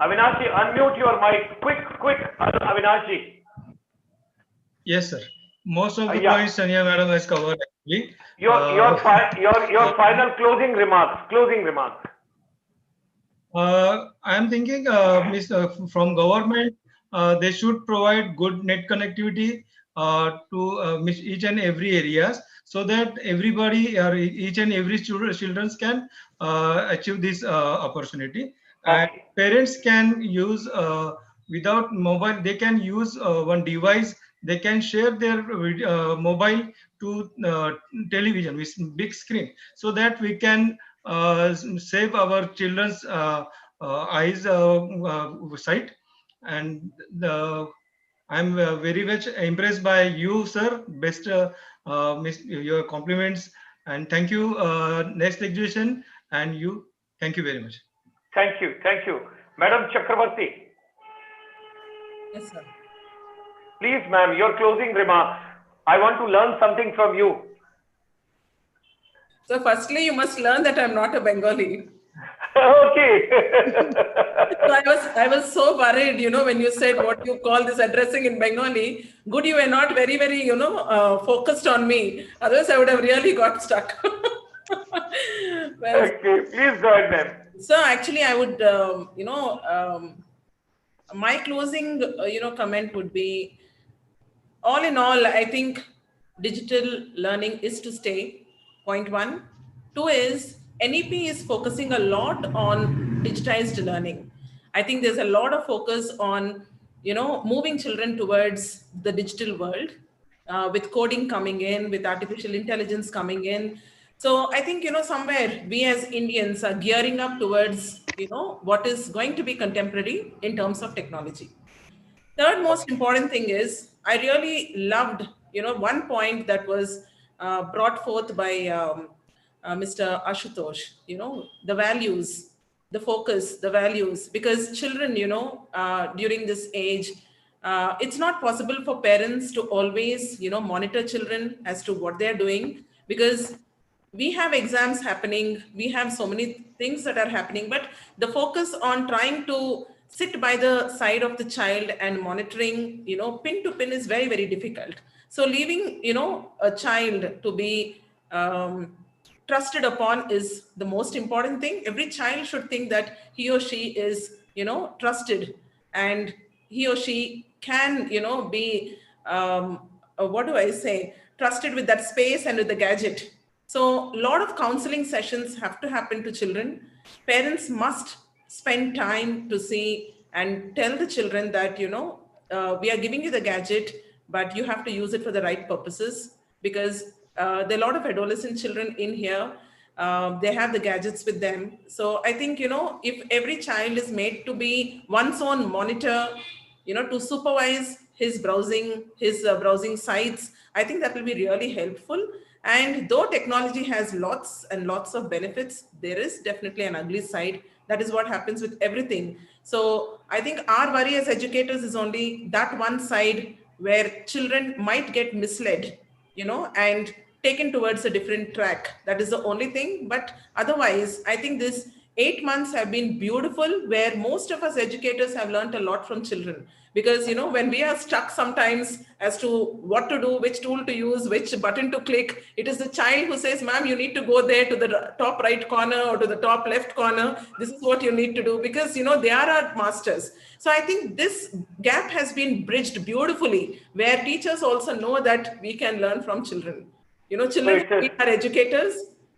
unmute your mic. Quick, Avinashi. Yes, sir. Most of the points Sania madam has covered actually. Your final closing remarks. I am thinking, from government, they should provide good net connectivity to each and every areas, so that everybody or each and every children can achieve this opportunity. And parents can use without mobile, they can use one device. They can share their mobile to television with big screen, so that we can save our children's eyes sight. And I'm very much impressed by you, sir. Best your compliments, and thank you. Next exhibition, and you. Thank you very much. Thank you. Madam Chakravarti, Yes, sir. please, ma'am, your closing remarks. I want to learn something from you. So firstly, you must learn that I'm not a Bengali. Okay. So I was so worried, when you said what you call this addressing in Bengali. Good, you were not very, very, focused on me. Otherwise, I would have really got stuck. Well, Okay, please go ahead, ma'am. so actually, I would, my closing, comment would be, all in all, I think digital learning is to stay. Point one. Two is NEP is focusing a lot on digitized learning. I think there's a lot of focus on, moving children towards the digital world, with coding coming in, with artificial intelligence coming in. So I think, somewhere we as Indians are gearing up towards, what is going to be contemporary in terms of technology. Third most important thing is I really loved, one point that was brought forth by Mr. Ashutosh, the values, the focus, the values, because children, during this age, it's not possible for parents to always, monitor children as to what they're doing, because we have exams happening, we have so many things that are happening, but the focus on trying to sit by the side of the child and monitoring, pin to pin is very, very difficult. So leaving, a child to be trusted upon is the most important thing. Every child should think that he or she is, trusted, and he or she can, be, what do I say, trusted with that space and with the gadget. So a lot of counseling sessions have to happen to children. Parents must spend time to see and tell the children that, we are giving you the gadget, but you have to use it for the right purposes, because there are a lot of adolescent children in here. They have the gadgets with them. So I think, if every child is made to be one's own monitor, to supervise his browsing sites, I think that will be really helpful. And though technology has lots and lots of benefits, there is definitely an ugly side. That is what happens with everything. So I think our worry as educators is only that one side where children might get misled, and taken towards a different track. That is the only thing. But otherwise, I think this 8 months have been beautiful, where most of us educators have learned a lot from children. Because, when we are stuck sometimes as to what to do, which tool to use, which button to click, it is the child who says, ma'am, you need to go there to the top right corner or to the top left corner. This is what you need to do, because, they are our masters. So I think this gap has been bridged beautifully, where teachers also know that we can learn from children. Children are educators.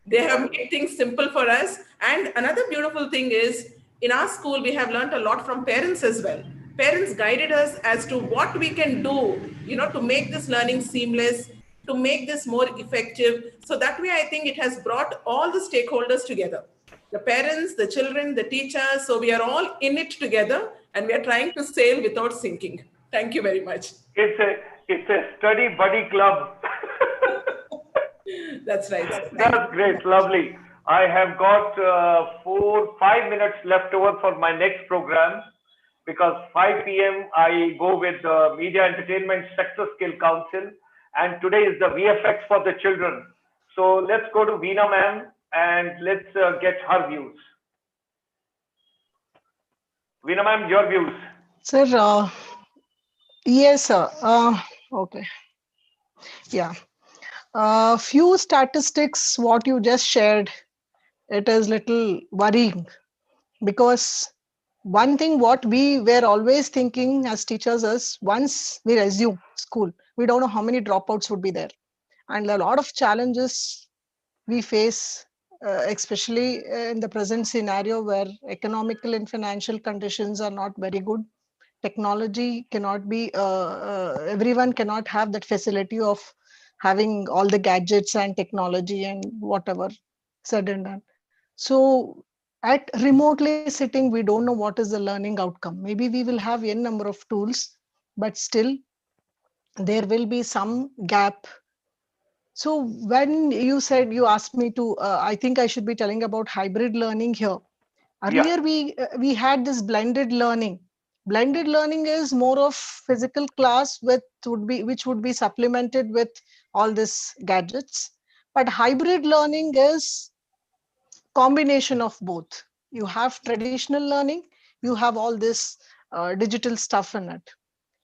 They have made things simple for us. And another beautiful thing is, in our school, we have learned a lot from parents as well. Parents guided us as to what we can do, to make this learning seamless, to make this more effective. So that way, I think it has brought all the stakeholders together. The parents, the children, the teachers. So we are all in it together, and we are trying to sail without sinking. Thank you very much. It's a study buddy club. That's right. That's great. Lovely. I have got 5 minutes left over for my next program, because 5 p.m. I go with the Media Entertainment Sector Skill Council, and today is the VFX for the children. So let's go to Veena ma'am and let's get her views. Veena ma'am, your views. Sir, yes, sir. Okay. Yeah. Few statistics, what you just shared, it is little worrying, because one thing what we were always thinking as teachers is, once we resume school, we don't know how many dropouts would be there. And a lot of challenges we face, especially in the present scenario where economical and financial conditions are not very good. Technology cannot be, everyone cannot have that facility of having all the gadgets and technology and whatever said and done. So at remotely sitting, we don't know what is the learning outcome. Maybe we will have n number of tools, but still there will be some gap. So when you said, you asked me to, I think I should be telling about hybrid learning here. Earlier, we had this blended learning. Blended learning is more of physical class which would be supplemented with all these gadgets. But hybrid learning is combination of both. You have traditional learning, you have all this digital stuff in it,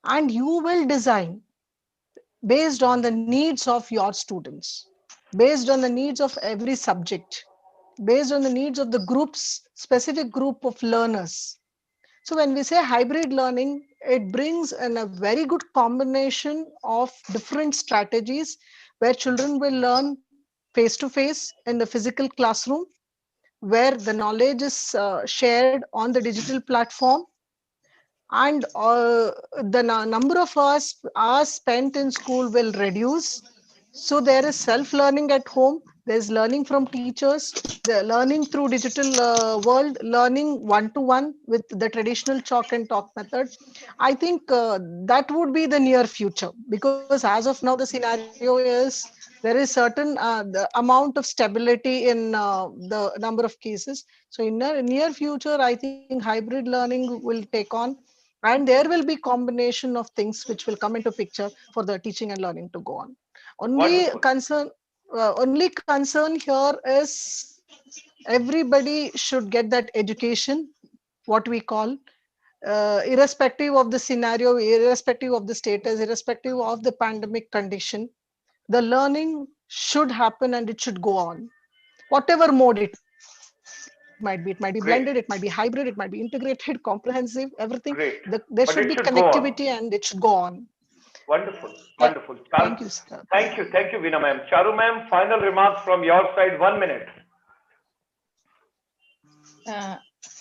and you will design based on the needs of your students, based on the needs of every subject, based on the needs of the specific group of learners. So when we say hybrid learning, it brings in a very good combination of different strategies where children will learn face to face in the physical classroom, where the knowledge is shared on the digital platform, and the number of hours spent in school will reduce. So there is self-learning at home, there's learning from teachers, the learning through digital world, learning one-to-one with the traditional chalk and talk method. I think that would be the near future, because as of now the scenario is there is certain the amount of stability in the number of cases. So in the near future, I think hybrid learning will take on, and there will be combination of things which will come into picture for the teaching and learning to go on. only Wonderful. concern Only concern here is everybody should get that education, what we call, irrespective of the scenario, irrespective of the status, irrespective of the pandemic condition, the learning should happen and it should go on, whatever mode it might be. It might be blended, it might be Great. hybrid, it might be integrated, comprehensive, everything. There Great. should be But it should connectivity go and on. it should go on. Wonderful. Yeah. Wonderful. Thank you, sir. Thank you, Veena ma'am. Charu ma'am, final remarks from your side, 1 minute.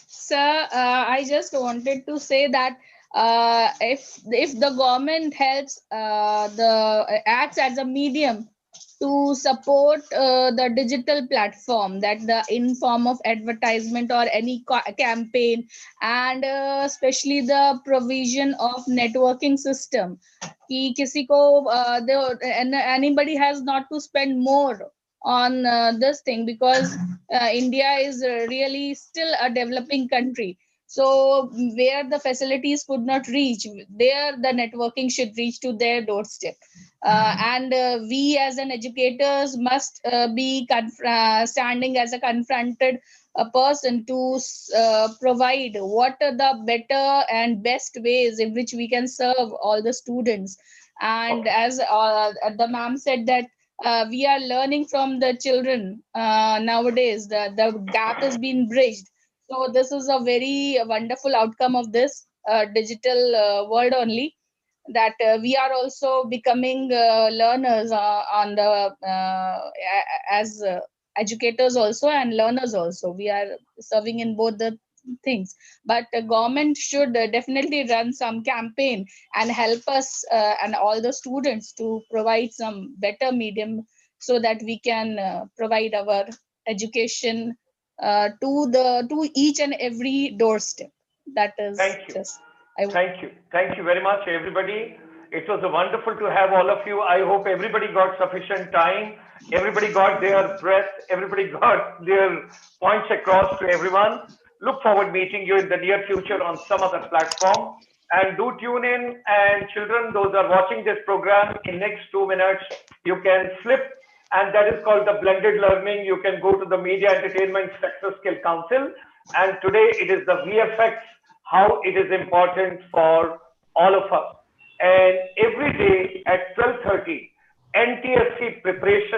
Sir, I just wanted to say that if the government helps the acts as a medium to support the digital platform, that the in form of advertisement or any campaign, and especially the provision of networking system, कि किसी को anybody has not to spend more on this thing, because India is really still a developing country. So where the facilities could not reach, there the networking should reach to their doorstep. And we as an educators must be standing as a confronted person to provide what are the better and best ways in which we can serve all the students. And Okay. as the ma'am said that we are learning from the children nowadays. The gap has been bridged. So this is a very wonderful outcome of this digital world only, that we are also becoming learners on the as educators also and learners also. We are serving in both the things, but the government should definitely run some campaign and help us and all the students to provide some better medium, so that we can provide our education to each and every doorstep. That is Thank you. just Thank you. Thank you very much, everybody. It was wonderful to have all of you. I hope everybody got sufficient time. Everybody got their breath. Everybody got their points across to everyone. Look forward meeting you in the near future on some other platform. And do tune in. And children, those are watching this program, in next 2 minutes, you can flip, and that is called the blended learning. You can go to the Media Entertainment Sector Skill Council. And today it is the VFX, how it is important for all of us. And every day at 12:30, NTSC preparation